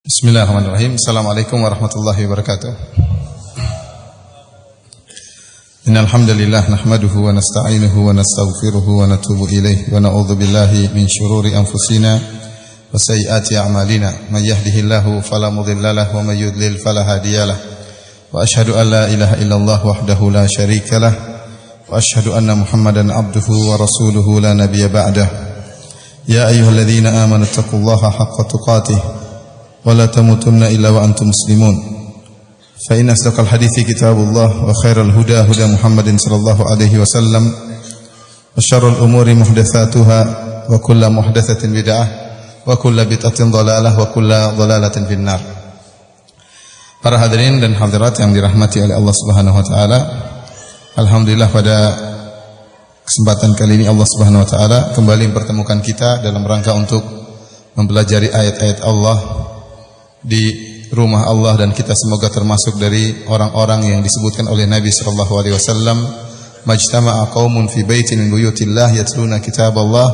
Bismillahirrahmanirrahim. Assalamualaikum warahmatullahi wabarakatuh. Innal hamdalillah nahmaduhu wa nasta'inuhu wa nastaghfiruhu wa natubu ilayh wa na'udzu billahi min shururi anfusina wa sayyiati a'malina. May yahdihillahu fala mudilla lahu wa may yudlil fala hadiyalah. Wa asyhadu an la ilaha illallah wahdahu la syarika lah wa asyhadu anna Muhammadan abduhu wa rasuluhu la nabiyya ba'dah. Ya ayyuhalladzina amanu taqullaha haqqa tuqatih ولا تموتن إلا وأنتم مسلمون فإن أصدق الحديث كتاب الله وخير الهدى هدى محمد صلى الله عليه وسلم وشر الأمور محدثاتها وكل محدثة بدعة وكل بدعة ضلالة وكل ضلالة في النار. Para hadirin dan hadirat yang dirahmati oleh Allah Subhanahu wa taala, alhamdulillah pada kesempatan kali ini Allah Subhanahu wa taala kembali mempertemukan kita dalam rangka untuk mempelajari ayat-ayat Allah di rumah Allah, dan kita semoga termasuk dari orang-orang yang disebutkan oleh Nabi sallallahu alaihi wasallam, majtama'a qaumun fi baitin min buyutillah yatluna kitaballah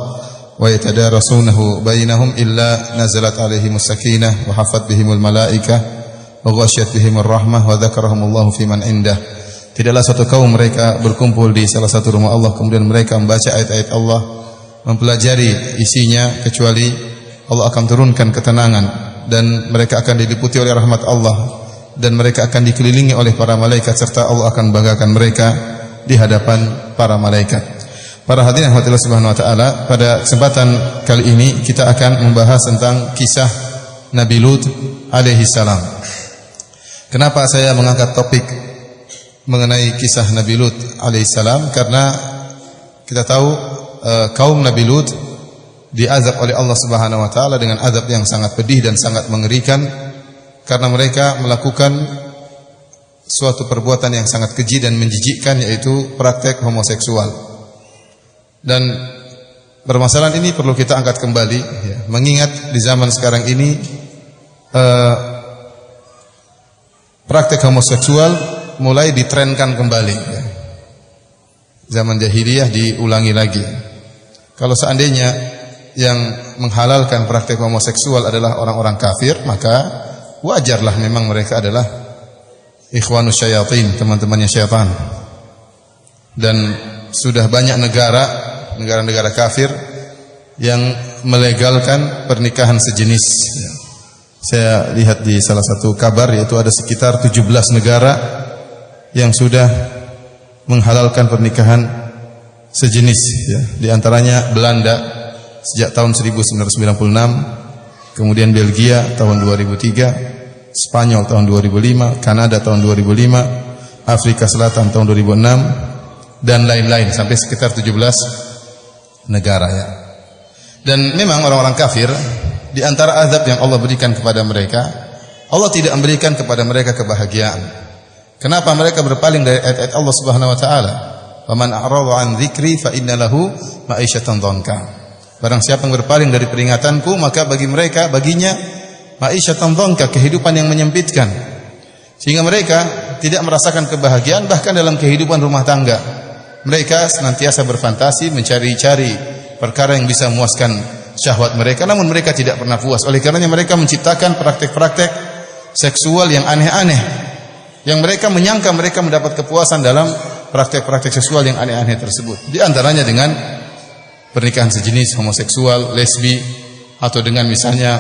wa yatadarasunahu bainahum illa nazalat alaihimus sakinah wa hafat bihimul malaikah wa ghasyiyat bihimur rahmah wa dzakarahumullahu fi man indah. Tidaklah suatu kaum mereka berkumpul di salah satu rumah Allah kemudian mereka membaca ayat-ayat Allah, mempelajari isinya, kecuali Allah akan turunkan ketenangan dan mereka akan diliputi oleh rahmat Allah, dan mereka akan dikelilingi oleh para malaikat, serta Allah akan banggakan mereka di hadapan para malaikat. Para hadirin Allah Subhanahu wa taala, pada kesempatan kali ini kita akan membahas tentang kisah Nabi Lut alaihi salam. Kenapa saya mengangkat topik mengenai kisah Nabi Lut alaihi salam? Karena kita tahu kaum Nabi Lut diazab oleh Allah Subhanahu wa taala dengan azab yang sangat pedih dan sangat mengerikan, karena mereka melakukan suatu perbuatan yang sangat keji dan menjijikkan, yaitu praktek homoseksual. Dan permasalahan ini perlu kita angkat kembali, ya, mengingat di zaman sekarang ini praktek homoseksual mulai ditrenkan kembali, ya. Zaman jahiliyah diulangi lagi. Kalau seandainya yang menghalalkan praktek homoseksual adalah orang-orang kafir, maka wajarlah memang mereka adalah ikhwanus syayatin, teman-temannya syaitan. Dan sudah banyak negara-negara kafir yang melegalkan pernikahan sejenis. Saya lihat di salah satu kabar, yaitu ada sekitar 17 negara yang sudah menghalalkan pernikahan sejenis, ya. Di antaranya Belanda sejak tahun 1996, kemudian Belgia tahun 2003, Spanyol tahun 2005, Kanada tahun 2005, Afrika Selatan tahun 2006, dan lain-lain sampai sekitar 17 negara, ya. Dan memang orang-orang kafir, di antara azab yang Allah berikan kepada mereka, Allah tidak memberikan kepada mereka kebahagiaan. Kenapa mereka berpaling dari ayat-ayat Allah Subhanahu wa taala? Faman a'rada an dzikri fa inna lahu ma'isyatan dhanka. Barang siapa yang berpaling dari peringatanku, maka baginya ma'isyatan dhanka, kehidupan yang menyempitkan. Sehingga mereka tidak merasakan kebahagiaan bahkan dalam kehidupan rumah tangga. Mereka senantiasa berfantasi, mencari-cari perkara yang bisa memuaskan syahwat mereka, namun mereka tidak pernah puas. Oleh karenanya mereka menciptakan praktek-praktek seksual yang aneh-aneh, yang mereka menyangka mereka mendapat kepuasan dalam praktek-praktek seksual yang aneh-aneh tersebut. Di antaranya dengan pernikahan sejenis, homoseksual, lesbi, atau dengan misalnya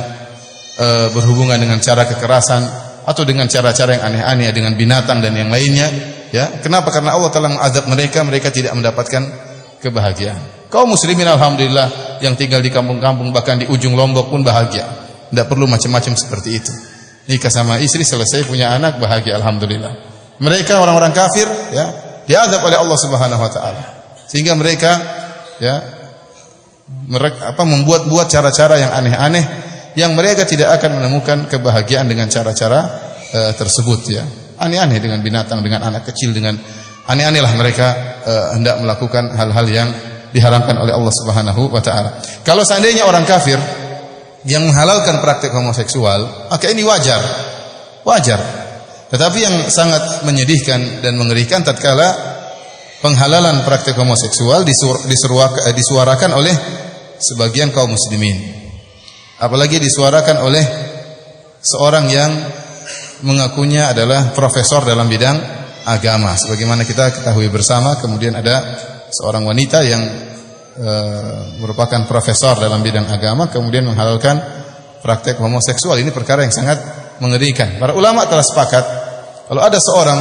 berhubungan dengan cara kekerasan, atau dengan cara-cara yang aneh-aneh dengan binatang dan yang lainnya, ya. Kenapa? Karena Allah telah mengazab mereka tidak mendapatkan kebahagiaan. Kaum muslimin alhamdulillah yang tinggal di kampung-kampung, bahkan di ujung Lombok pun bahagia. Tidak perlu macam-macam seperti itu. Nikah sama istri, selesai, punya anak, bahagia alhamdulillah. Mereka orang-orang kafir, ya, diazab oleh Allah Subhanahu wa taala. Sehingga mereka, ya, membuat cara-cara yang aneh-aneh, yang mereka tidak akan menemukan kebahagiaan dengan cara-cara tersebut, ya. Aneh-aneh dengan binatang, dengan anak kecil, dengan aneh-aneh lah mereka hendak melakukan hal-hal yang diharamkan oleh Allah Subhanahu wa taala. Kalau seandainya orang kafir yang menghalalkan praktek homoseksual, maka ini wajar. Tetapi yang sangat menyedihkan dan mengerikan tatkala penghalalan praktek homoseksual disuarakan oleh sebagian kaum muslimin. Apalagi disuarakan oleh seorang yang mengakunya adalah profesor dalam bidang agama. Sebagaimana kita ketahui bersama, kemudian ada seorang wanita yang merupakan profesor dalam bidang agama kemudian menghalalkan praktek homoseksual. Ini perkara yang sangat mengerikan. Para ulama telah sepakat kalau ada seorang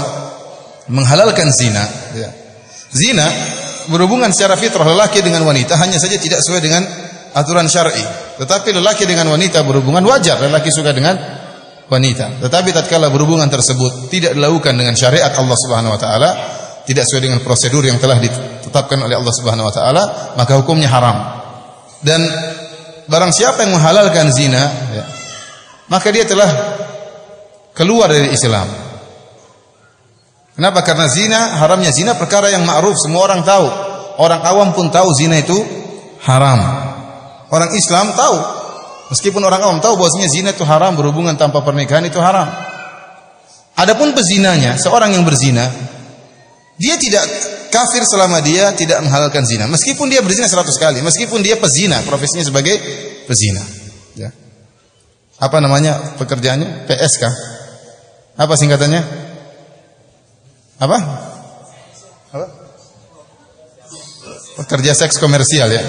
menghalalkan zina, ya. Zina berhubungan secara fitrah lelaki dengan wanita, hanya saja tidak sesuai dengan aturan syar'i. Tetapi lelaki dengan wanita berhubungan wajar, lelaki suka dengan wanita. Tetapi tatkala berhubungan tersebut tidak dilakukan dengan syariat Allah Subhanahu wa taala, tidak sesuai dengan prosedur yang telah ditetapkan oleh Allah Subhanahu wa taala, maka hukumnya haram. Dan barang siapa yang menghalalkan zina, ya, maka dia telah keluar dari Islam. Kenapa? Karena zina, haramnya zina perkara yang ma'ruf, semua orang tahu. Orang awam pun tahu zina itu haram. Orang Islam tahu. Meskipun orang awam tahu bahwasanya zina itu haram, berhubungan tanpa pernikahan itu haram. Adapun pezinanya, seorang yang berzina, dia tidak kafir selama dia tidak menghalalkan zina. Meskipun dia berzina 100 kali, meskipun dia pezina, profesinya sebagai pezina. Ya. Apa namanya pekerjaannya? PSK. Apa singkatannya? Apa? Pekerja seks komersial, ya.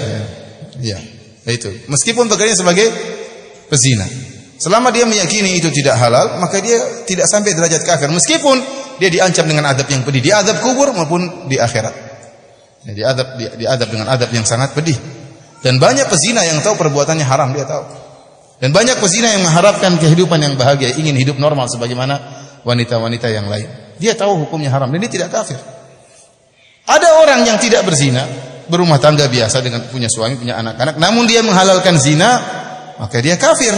Ya, itu. Meskipun pekerjaannya sebagai pezina, selama dia meyakini itu tidak halal, maka dia tidak sampai derajat kafir. Meskipun dia diancam dengan adab yang pedih, di adab kubur maupun di akhirat. Ya, diadab dengan adab yang sangat pedih. Dan banyak pezina yang tahu perbuatannya haram, dia tahu. Dan banyak pezina yang mengharapkan kehidupan yang bahagia, ingin hidup normal sebagaimana wanita-wanita yang lain. Dia tahu hukumnya haram dan dia tidak kafir. Ada orang yang tidak berzina, berumah tangga biasa dengan punya suami, punya anak-anak, namun dia menghalalkan zina, maka dia kafir.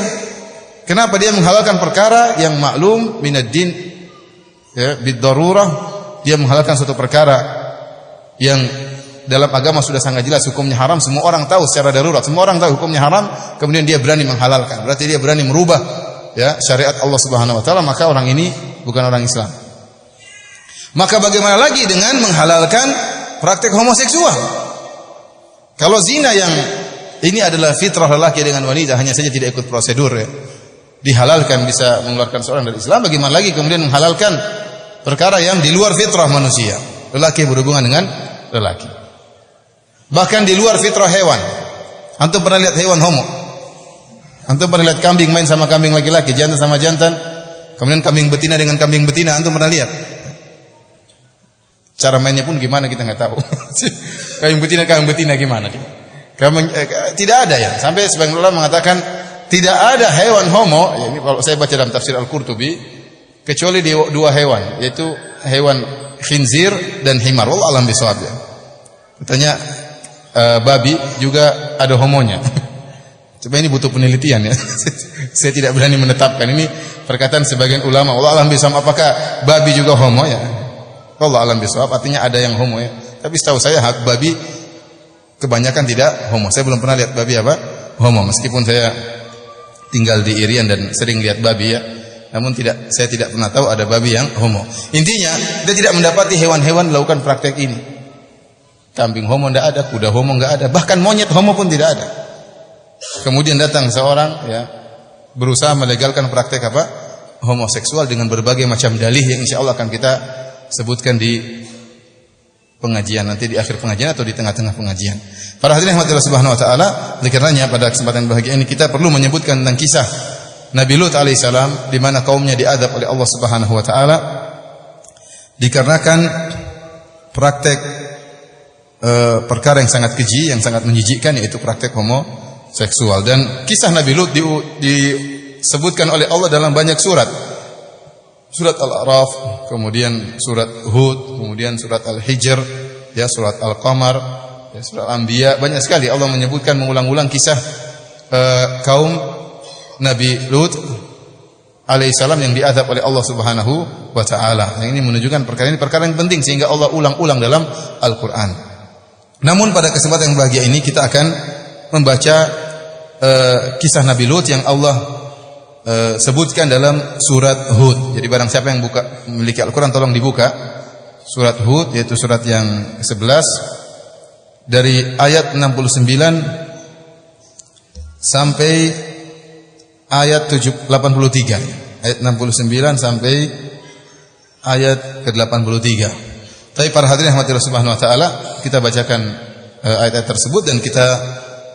Kenapa? Dia menghalalkan perkara yang maklum minad din, ya, bid-darurah. Dia menghalalkan suatu perkara yang dalam agama sudah sangat jelas hukumnya haram, semua orang tahu secara darurat, semua orang tahu hukumnya haram, kemudian dia berani menghalalkan. Berarti dia berani merubah, ya, syariat Allah Subhanahu wa taala, maka orang ini bukan orang Islam. Maka bagaimana lagi dengan menghalalkan praktek homoseksual? Kalau zina yang ini adalah fitrah lelaki dengan wanita, hanya saja tidak ikut prosedur, ya, dihalalkan bisa mengeluarkan seorang dari Islam, bagaimana lagi kemudian menghalalkan perkara yang di luar fitrah manusia, lelaki berhubungan dengan lelaki, bahkan di luar fitrah hewan. Antum pernah lihat hewan homo? Antum pernah lihat kambing main sama kambing laki-laki, jantan sama jantan, kemudian kambing betina dengan kambing betina, antum pernah lihat? Cara mainnya pun gimana kita nggak tahu. Kambing betina gimana? Tidak ada, ya. Sampai sebagian ulama mengatakan tidak ada hewan homo. Ya, ini kalau saya baca dalam tafsir Al-Qurtubi, kecuali dua hewan, yaitu hewan khinzir dan himar. Wallahu a'lam bishawab. Katanya babi juga ada homonya. Coba ini butuh penelitian, ya. Saya tidak berani menetapkan. Ini perkataan sebagian ulama. Wallahu a'lam bishawab, apakah babi juga homo, ya? Allah alam bisawab, artinya ada yang homo, ya. Tapi setahu saya hak babi kebanyakan tidak homo. Saya belum pernah lihat babi apa? Homo. Meskipun saya tinggal di Irian dan sering lihat babi, ya. Namun saya tidak pernah tahu ada babi yang homo. Intinya, kita tidak mendapati hewan-hewan melakukan praktek ini. Kambing homo tidak ada, kuda homo tidak ada, bahkan monyet homo pun tidak ada. Kemudian datang seorang, ya, berusaha melegalkan praktek apa? Homoseksual dengan berbagai macam dalih yang insya Allah akan kita sebutkan di pengajian nanti, di akhir pengajian atau di tengah-tengah pengajian. Para hadirin rahmatillah subhanahu wa taala, oleh karenanya pada kesempatan bahagia ini kita perlu menyebutkan tentang kisah Nabi Lut alaihissalam di mana kaumnya diadab oleh Allah Subhanahu wa taala dikarenakan praktek perkara yang sangat keji, yang sangat menjijikkan, yaitu praktek homoseksual. Dan kisah Nabi Lut disebutkan oleh Allah dalam banyak surat. Surat Al-A'raf, kemudian surat Hud, kemudian surat Al-Hijr, ya, surat Al-Qamar, ya, surat Al-Anbiya, banyak sekali Allah menyebutkan mengulang-ulang kisah kaum Nabi Lut alaihissalam yang diazab oleh Allah Subhanahu wa taala. Yang ini menunjukkan perkara ini perkara yang penting sehingga Allah ulang-ulang dalam Al-Qur'an. Namun pada kesempatan yang bahagia ini kita akan membaca kisah Nabi Lut yang Allah sebutkan dalam surat Hud. Jadi barang siapa yang memiliki Al-Quran tolong dibuka surat Hud, yaitu surat yang ke-11 dari ayat 69 sampai ayat 83. Ayat 69 sampai ayat ke-83. Tapi para hadirin rahmatillah subhanahu wa ta'ala, kita bacakan ayat-ayat tersebut dan kita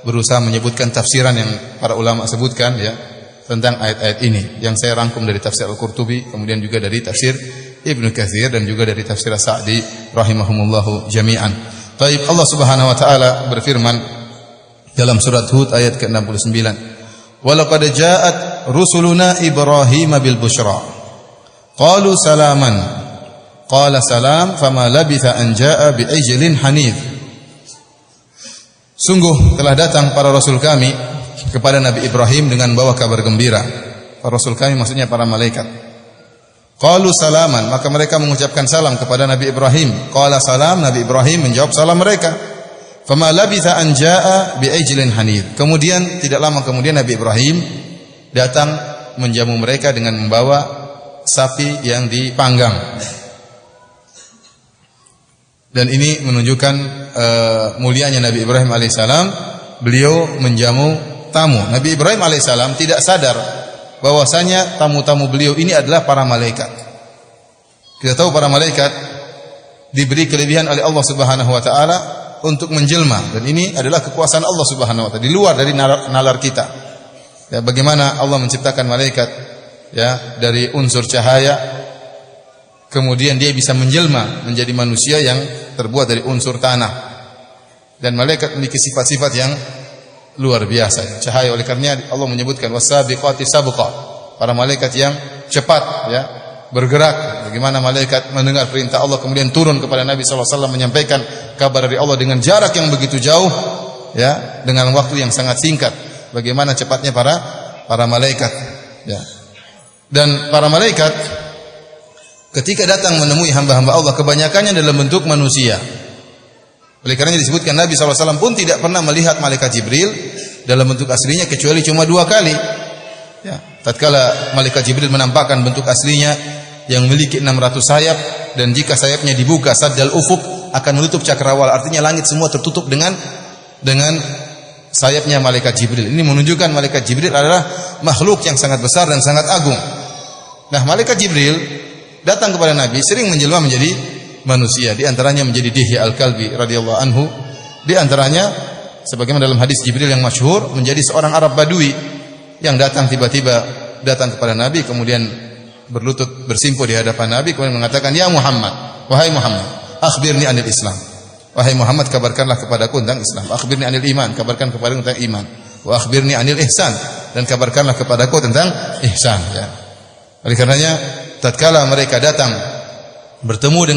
berusaha menyebutkan tafsiran yang para ulama sebutkan ya tentang ayat-ayat ini yang saya rangkum dari tafsir Al-Qurtubi, kemudian juga dari tafsir Ibnu Katsir dan juga dari tafsir Sa'di rahimahumullahu jami'an. Baik, Allah Subhanahu wa taala berfirman dalam surat Hud ayat ke-69. Wa laqad ja'at rusuluna Ibrahim bil busyra. Qalu salaman. Qala salam fama labitha an jaa'a bi ajlin hanidh. Sungguh telah datang para rasul kami kepada Nabi Ibrahim dengan bawa kabar gembira. Para rasul kami maksudnya para malaikat. Qalu salaman, maka mereka mengucapkan salam kepada Nabi Ibrahim. Qala salam, Nabi Ibrahim menjawab salam mereka. Fama labitha an jaa'a bi ajlin hanidh. Kemudian tidak lama kemudian Nabi Ibrahim datang menjamu mereka dengan membawa sapi yang dipanggang. Dan ini menunjukkan mulianya Nabi Ibrahim alaihissalam. Beliau menjamu tamu. Nabi Ibrahim alaihissalam tidak sadar bahwasanya tamu-tamu beliau ini adalah para malaikat. Kita tahu para malaikat diberi kelebihan oleh Allah Subhanahu wa taala untuk menjelma, dan ini adalah kekuasaan Allah Subhanahu wa taala di luar dari nalar kita. Ya, bagaimana Allah menciptakan malaikat ya dari unsur cahaya, kemudian dia bisa menjelma menjadi manusia yang terbuat dari unsur tanah. Dan malaikat memiliki sifat-sifat yang luar biasa. Cahaya, oleh karenanya Allah menyebutkan wasabiqati sabqa. Para malaikat yang cepat ya, bergerak. Bagaimana malaikat mendengar perintah Allah kemudian turun kepada Nabi SAW menyampaikan kabar dari Allah dengan jarak yang begitu jauh ya, dengan waktu yang sangat singkat. Bagaimana cepatnya para malaikat ya. Dan para malaikat ketika datang menemui hamba-hamba Allah, kebanyakannya dalam bentuk manusia. Oleh karenanya disebutkan Nabi SAW pun tidak pernah melihat malaikat Jibril dalam bentuk aslinya kecuali cuma 2 kali. Ya, tatkala malaikat Jibril menampakkan bentuk aslinya yang memiliki 600 sayap, dan jika sayapnya dibuka saddal ufuk akan menutup cakrawala. Artinya langit semua tertutup dengan sayapnya malaikat Jibril. Ini menunjukkan malaikat Jibril adalah makhluk yang sangat besar dan sangat agung. Nah, malaikat Jibril datang kepada Nabi sering menjelma menjadi manusia, di antaranya menjadi Dihya Al-Kalbi radhiyallahu anhu. Di antaranya sebagaimana dalam hadis Jibril yang masyhur, menjadi seorang Arab Badui yang datang tiba-tiba datang kepada Nabi, kemudian berlutut bersimpuh di hadapan Nabi, kemudian mengatakan, "Ya Muhammad, wahai Muhammad, akhbirni anil Islam." Wahai Muhammad, kabarkanlah kepadaku tentang Islam. Akhbirni anil iman, kabarkan kepadaku tentang iman. Wa akhbirni anil ihsan, dan kabarkanlah kepadaku tentang ihsan ya. Oleh karenanya tatkala mereka datang bertemu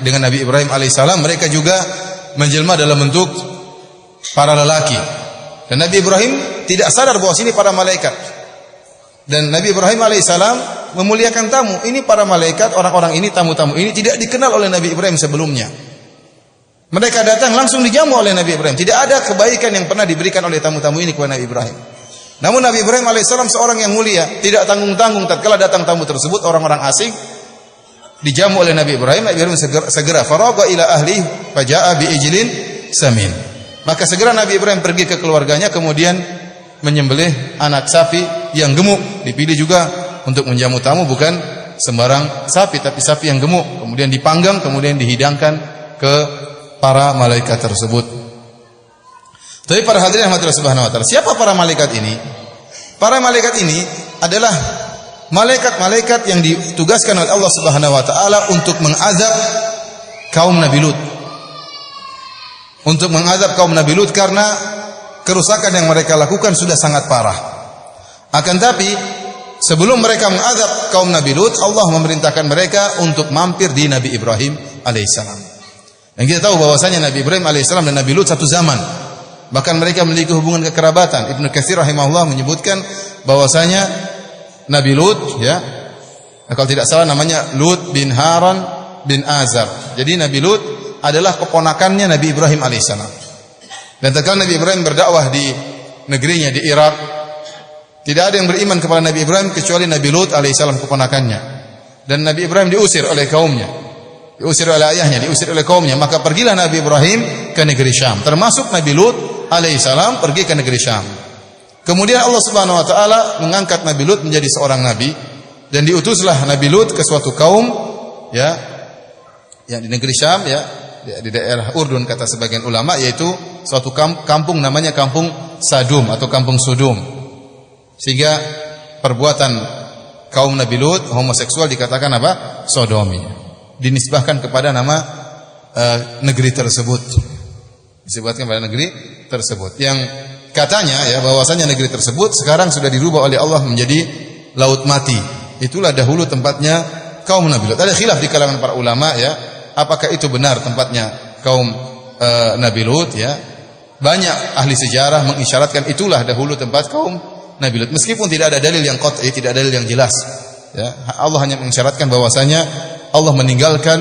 dengan Nabi Ibrahim alaihissalam, mereka juga menjelma dalam bentuk para lelaki. Dan Nabi Ibrahim tidak sadar bahwa sini para malaikat. Dan Nabi Ibrahim alaihissalam memuliakan tamu. Ini para malaikat, orang-orang ini, tamu-tamu ini tidak dikenal oleh Nabi Ibrahim sebelumnya. Mereka datang langsung dijamu oleh Nabi Ibrahim. Tidak ada kebaikan yang pernah diberikan oleh tamu-tamu ini kepada Nabi Ibrahim. Namun Nabi Ibrahim alaihissalam seorang yang mulia, tidak tanggung-tanggung tatkala datang tamu tersebut, orang-orang asing, dijamu oleh Nabi Ibrahim. Nabi Ibrahim segera faraga ila ahli faja'a bi ijlin samin. Maka segera Nabi Ibrahim pergi ke keluarganya, kemudian menyembelih anak sapi yang gemuk. Dipilih juga untuk menjamu tamu bukan sembarang sapi, tapi sapi yang gemuk. Kemudian dipanggang, kemudian dihidangkan ke para malaikat tersebut. Tapi para hadirin rahmatillah subhanahu wa ta'ala, siapa para malaikat ini? Para malaikat ini adalah malaikat-malaikat yang ditugaskan oleh Allah Subhanahu wa taala untuk mengazab kaum Nabi Lut. Untuk mengazab kaum Nabi Lut karena kerusakan yang mereka lakukan sudah sangat parah. Akan tapi sebelum mereka mengazab kaum Nabi Lut, Allah memerintahkan mereka untuk mampir di Nabi Ibrahim alaihissalam. Dan kita tahu bahwasanya Nabi Ibrahim alaihissalam dan Nabi Lut satu zaman. Bahkan mereka memiliki hubungan kekerabatan. Ibnu Katsir rahimahullah menyebutkan bahwasanya Nabi Lut ya, kalau tidak salah namanya Lut bin Haran bin Azar. Jadi Nabi Lut adalah keponakannya Nabi Ibrahim alaihissalam. Dan tatkala Nabi Ibrahim berdakwah di negerinya di Irak, Tidak ada yang beriman kepada Nabi Ibrahim kecuali Nabi Lut alaihissalam, keponakannya. Dan Nabi Ibrahim diusir oleh kaumnya, diusir oleh ayahnya, diusir oleh kaumnya. Maka pergilah Nabi Ibrahim ke negeri Syam. Termasuk Nabi Lut alaihissalam pergi ke negeri Syam. Kemudian Allah Subhanahu wa taala mengangkat Nabi Lut menjadi seorang nabi, dan diutuslah Nabi Lut ke suatu kaum ya yang di negeri Syam, ya di daerah Urdun kata sebagian ulama, yaitu suatu kampung namanya kampung Sadum atau kampung Sodom. Sehingga perbuatan kaum Nabi Lut homoseksual dikatakan apa? Sodomi. Dinisbahkan kepada nama negeri tersebut. Disebutkan pada negeri tersebut. Yang katanya ya bahwasanya negeri tersebut sekarang sudah dirubah oleh Allah menjadi laut mati. Itulah dahulu tempatnya kaum Nabi Lut. Ada khilaf di kalangan para ulama ya, apakah itu benar tempatnya kaum Nabi Lut ya. Banyak ahli sejarah mengisyaratkan itulah dahulu tempat kaum Nabi Lut. Meskipun tidak ada dalil yang qat'i, tidak ada dalil yang jelas. Ya, Allah hanya mengisyaratkan bahwasanya Allah meninggalkan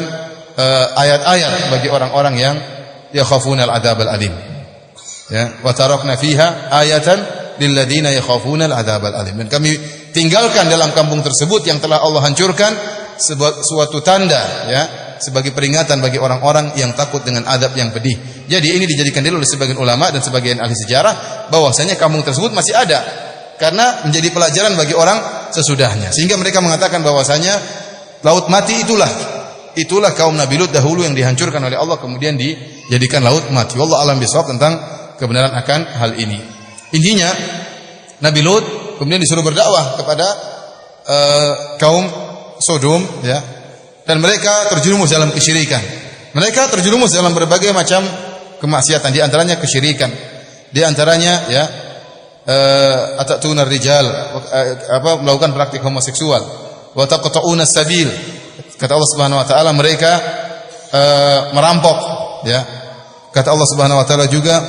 ayat-ayat bagi orang-orang yang yakhafuna al-'adzab al-alim. Ya, wa tarakna fiha ayatan lil ladzina yakhafuna al-'adzab al-alim. Dan kami tinggalkan dalam kampung tersebut yang telah Allah hancurkan suatu tanda ya, sebagai peringatan bagi orang-orang yang takut dengan azab yang pedih. Jadi ini dijadikan dalil oleh sebagian ulama dan sebagian ahli sejarah bahwasanya kampung tersebut masih ada karena menjadi pelajaran bagi orang sesudahnya. Sehingga mereka mengatakan bahwasanya laut mati itulah kaum Nabi Lut dahulu yang dihancurkan oleh Allah kemudian dijadikan laut mati. Wallahu a'lam bishawab tentang kebenaran akan hal ini. Intinya Nabi Lut kemudian disuruh berdakwah kepada kaum Sodom ya, dan mereka terjerumus dalam kesyirikan. Mereka terjerumus dalam berbagai macam kemaksiatan, di antaranya kesyirikan, di antaranya ya atatuna rijal, melakukan praktik homoseksual, wa taqta'una sabil. Kata Allah Subhanahu wa taala mereka merampok ya. Kata Allah Subhanahu wa taala juga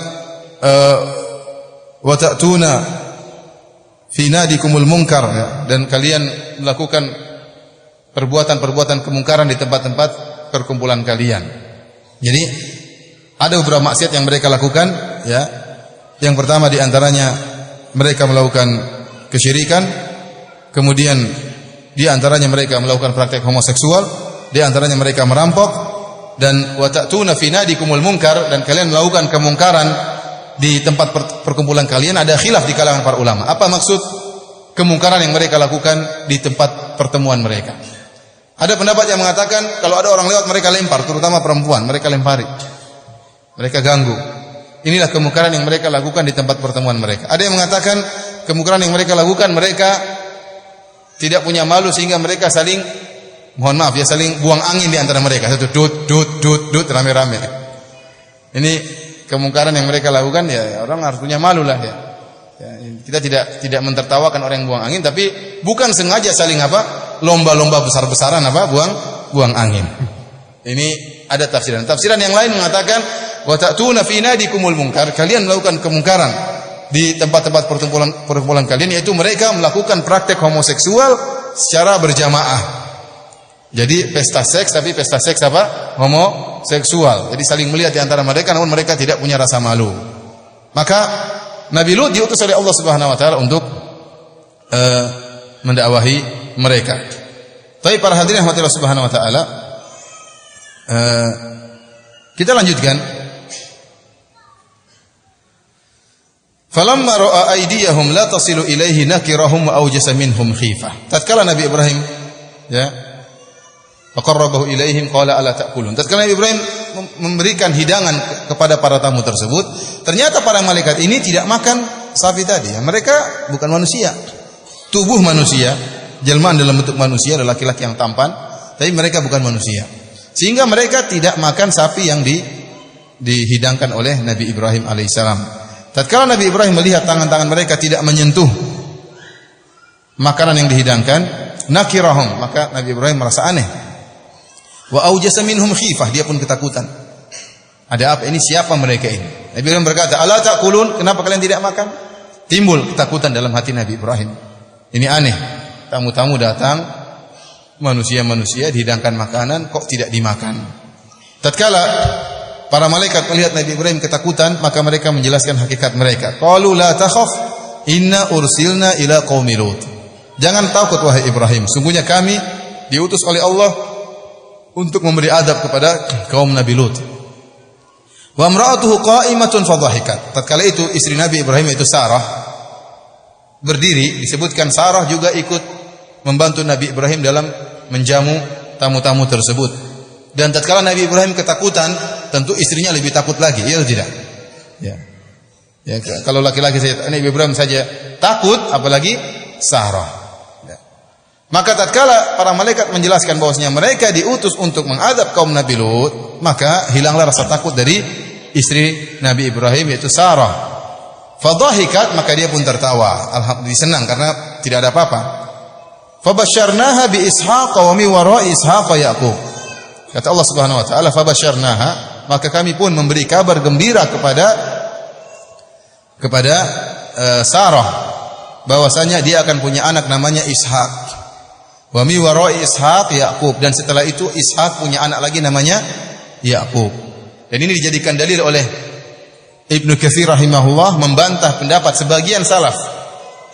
wa ta'tuna fi nadikumul munkar ya, dan kalian melakukan perbuatan-perbuatan kemungkaran di tempat-tempat perkumpulan kalian. Jadi ada beberapa maksiat yang mereka lakukan ya. Yang pertama di antaranya mereka melakukan kesyirikan, kemudian di antaranya mereka melakukan praktek homoseksual, di antaranya mereka merampok, dan wa ta'tuna fi nadikumul munkar, dan kalian melakukan kemungkaran di tempat perkumpulan kalian. Ada khilaf di kalangan para ulama. Apa maksud kemungkaran yang mereka lakukan di tempat pertemuan mereka? Ada pendapat yang mengatakan kalau ada orang lewat mereka lempar, terutama perempuan, mereka lempari. Mereka ganggu. Inilah kemungkaran yang mereka lakukan di tempat pertemuan mereka. Ada yang mengatakan kemungkaran yang mereka lakukan, mereka tidak punya malu sehingga mereka saling, mohon maaf ya, saling buang angin di antara mereka. Satu dut rame-rame. Ini kemungkaran yang mereka lakukan ya, orang harus punya malu lah ya. Ya, kita tidak mentertawakan orang yang buang angin, tapi bukan sengaja saling apa? Lomba-lomba besar-besaran apa? Buang angin. Ini ada tafsiran. Tafsiran yang lain mengatakan wa ta'tuna fi nadikumul munkar, kalian melakukan kemungkaran di tempat-tempat perkumpulan kalian, yaitu mereka melakukan praktek homoseksual secara berjamaah. Jadi pesta seks, tapi pesta seks apa? Homoseksual. Jadi saling melihat di antara mereka namun mereka tidak punya rasa malu. Maka Nabi Lut diutus oleh Allah Subhanahu wa taala untuk mendakwahi mereka. Tapi para hadirin rahmatillah Subhanahu wa taala, kita lanjutkan. Falamma ra'a aydiyahum la tasilu ilaihi nakirahum wa awjasa minhum khifah. Tatkala Nabi Ibrahim ya faqarrabahu ilaihim qala ala ta'kulun. Tatkala Nabi Ibrahim memberikan hidangan kepada para tamu tersebut, ternyata para malaikat ini tidak makan sapi tadi. Mereka bukan manusia. Tubuh manusia, jelmaan dalam bentuk manusia, ada laki-laki yang tampan, tapi mereka bukan manusia. Sehingga mereka tidak makan sapi yang dihidangkan oleh Nabi Ibrahim alaihissalam. Tatkala Nabi Ibrahim melihat tangan-tangan mereka tidak menyentuh makanan yang dihidangkan, nakirahum, maka Nabi Ibrahim merasa aneh. Wa aujasa minhum khifah, dia pun ketakutan. Ada apa ini? Siapa mereka ini? Nabi Ibrahim berkata, "Ala ta'kulun?" Kenapa kalian tidak makan? Timbul ketakutan dalam hati Nabi Ibrahim. Ini aneh. Tamu-tamu datang, manusia-manusia dihidangkan makanan, kok tidak dimakan? Tatkala para malaikat melihat Nabi Ibrahim ketakutan, maka mereka menjelaskan hakikat mereka. Qalu la takhaf inna ursilna ila qaumi Lut. Jangan takut wahai Ibrahim, sungguhnya kami diutus oleh Allah untuk memberi adab kepada kaum Nabi Lut. Wa imra'atuhu qa'imatun fadhahikat. Tatkala itu istri Nabi Ibrahim itu Sarah berdiri, disebutkan Sarah juga ikut membantu Nabi Ibrahim dalam menjamu tamu-tamu tersebut. Dan tatkala Nabi Ibrahim ketakutan, tentu istrinya lebih takut lagi, iya atau tidak? Ya. Ya, kalau laki-laki saja, Nabi Ibrahim saja takut, apalagi Sarah. Ya. Maka tatkala para malaikat menjelaskan bahwasanya mereka diutus untuk mengadab kaum Nabi Lut, maka hilanglah rasa takut dari istri Nabi Ibrahim yaitu Sarah. Fadhahikat, maka dia pun tertawa. Alhamdulillah, senang karena tidak ada apa-apa. Fabasyarnaha bi Ishaq wa min wara'i Ishaq Yaqub. Kata Allah Subhanahu wa taala, fabasyarnaha, maka kami pun memberi kabar gembira kepada Sarah bahwasanya dia akan punya anak namanya Ishaq. Wa mi wara'i Ishaq Yaqub, dan setelah itu Ishaq punya anak lagi namanya Yaqub. Dan ini dijadikan dalil oleh Ibnu Katsir rahimahullah membantah pendapat sebagian salaf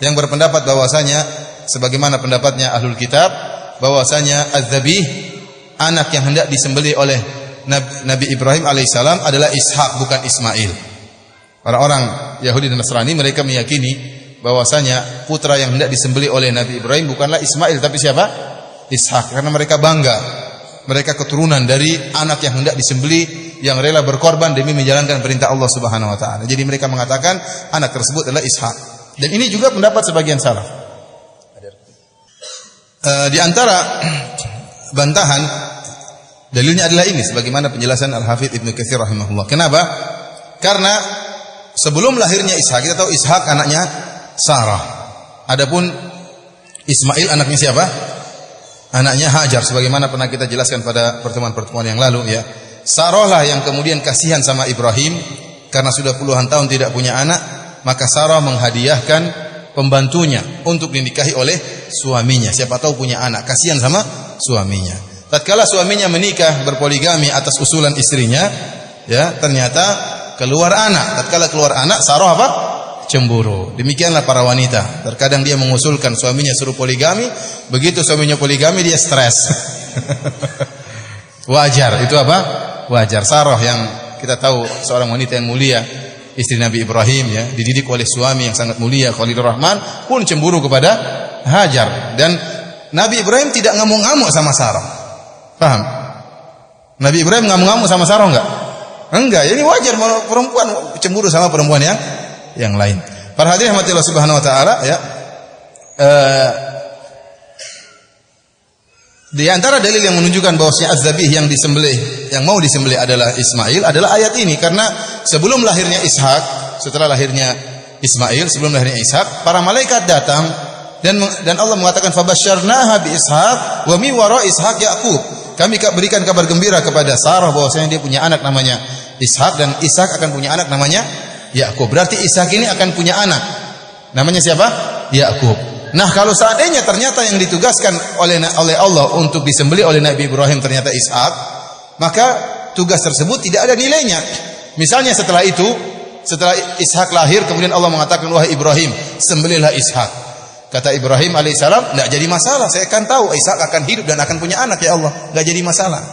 yang berpendapat bahwasanya sebagaimana pendapatnya Ahlul Kitab bahwasanya az-zabih, anak yang hendak disembelih oleh Nabi Ibrahim alaihissalam adalah Ishaq, bukan Ismail. Orang-orang Yahudi dan Nasrani mereka meyakini bahwasanya putra yang hendak disembelih oleh Nabi Ibrahim bukanlah Ismail tapi siapa? Ishaq, karena mereka bangga mereka keturunan dari anak yang hendak disembelih, yang rela berkorban demi menjalankan perintah Allah Subhanahu wa taala. Jadi mereka mengatakan anak tersebut adalah Ishaq. Dan ini juga pendapat sebagian salaf. Di antara bantahan dalilnya adalah ini, sebagaimana penjelasan Al-Hafidz Ibnu Katsir rahimahullah. Kenapa? Karena sebelum lahirnya Ishaq, kita tahu Ishaq anaknya Sarah. Adapun Ismail anaknya siapa? Anaknya Hajar, sebagaimana pernah kita jelaskan pada pertemuan-pertemuan yang lalu ya. Sarah lah yang kemudian kasihan sama Ibrahim karena sudah puluhan tahun tidak punya anak, maka Sarah menghadiahkan pembantunya untuk dinikahi oleh suaminya. Siapa tahu punya anak, kasihan sama suaminya. Tatkala suaminya menikah berpoligami atas usulan istrinya, ya, ternyata keluar anak. Tatkala keluar anak, Sarah apa? Cemburu. Demikianlah para wanita. Terkadang dia mengusulkan suaminya suruh poligami, begitu suaminya poligami dia stres. Wajar, itu apa? Wajar. Sarah yang kita tahu seorang wanita yang mulia, istri Nabi Ibrahim ya, dididik oleh suami yang sangat mulia Khalilur Rahman, pun cemburu kepada Hajar. Dan Nabi Ibrahim tidak ngamuk-ngamuk sama Sarah. Paham? Nabi Ibrahim ngamuk-ngamuk sama Sarah enggak? Enggak, ini wajar perempuan cemburu sama perempuan yang lain. Para hadirin rahmatillah subhanahu wa taala ya. Di antara dalil yang menunjukkan bahwasanya az-zabih yang disembelih, yang mau disembelih adalah Ismail adalah ayat ini, karena sebelum lahirnya Ishak, setelah lahirnya Ismail, sebelum lahirnya Ishak, para malaikat datang dan Allah mengatakan fabasyarnaha bi Ishaq wa mi wara Ishaq Yaqub. Kami berikan kabar gembira kepada Sarah bahwasanya dia punya anak namanya Ishak dan Ishak akan punya anak namanya Yaqub. Berarti Ishak ini akan punya anak. Namanya siapa? Yaqub. Nah, kalau seandainya ternyata yang ditugaskan oleh Allah untuk disembelih oleh Nabi Ibrahim ternyata Ishak, maka tugas tersebut tidak ada nilainya. Misalnya setelah Ishak lahir kemudian Allah mengatakan wahai Ibrahim, sembelihlah Ishak. Kata Ibrahim alaihissalam, tidak jadi masalah, saya akan tahu Ishak akan hidup dan akan punya anak ya Allah, tidak jadi masalah.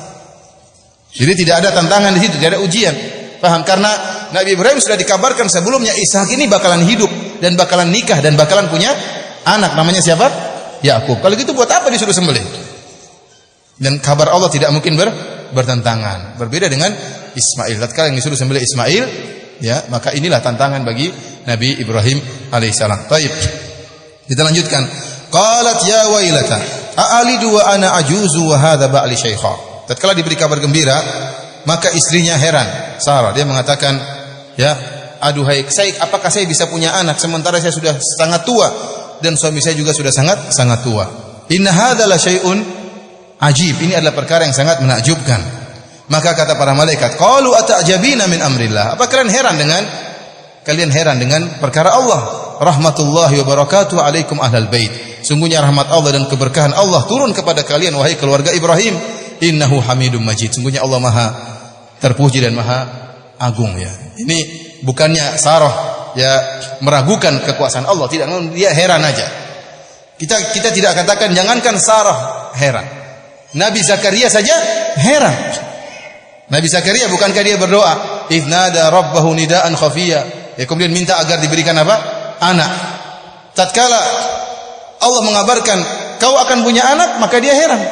Jadi tidak ada tantangan di situ, tidak ada ujian. Paham? Karena Nabi Ibrahim sudah dikabarkan sebelumnya Ishak ini bakalan hidup dan bakalan nikah dan bakalan punya anak namanya siapa? Yaqub. Kalau gitu buat apa disuruh sembelih? Dan kabar Allah tidak mungkin bertentangan. Berbeda dengan Ismail. Tatkala yang disuruh sembelih Ismail, ya, maka inilah tantangan bagi Nabi Ibrahim alaihissalam. Baik. Kita lanjutkan. Qalat ya wailata a'alidu wa ana ajuzu wa hadha ba'li syaikha. Tatkala diberi kabar gembira, maka istrinya heran. Sarah, dia mengatakan, ya, aduhai, apakah saya bisa punya anak sementara saya sudah sangat tua dan suami saya juga sudah sangat tua. Inna hadza la syai'un ajib. Ini adalah perkara yang sangat menakjubkan. Maka kata para malaikat, qalu ata'jabina min amrillah. Apa kalian heran dengan perkara Allah? Rahmatullahi wa barakatuhu alaikum ahlal bait. Sungguhnya rahmat Allah dan keberkahan Allah turun kepada kalian wahai keluarga Ibrahim. Innahu Hamidum Majid. Sungguhnya Allah Maha terpuji dan Maha agung ya. Ini bukannya Sarah ya meragukan kekuasaan Allah, tidak, dia heran aja. Kita tidak katakan jangankan Sarah heran. Nabi Zakaria saja heran. Nabi Zakaria bukankah dia berdoa, "Idznada rabbahu nidaan khafiyya." Ya, kemudian minta agar diberikan apa? Anak. Tatkala Allah mengabarkan kau akan punya anak, maka dia heran.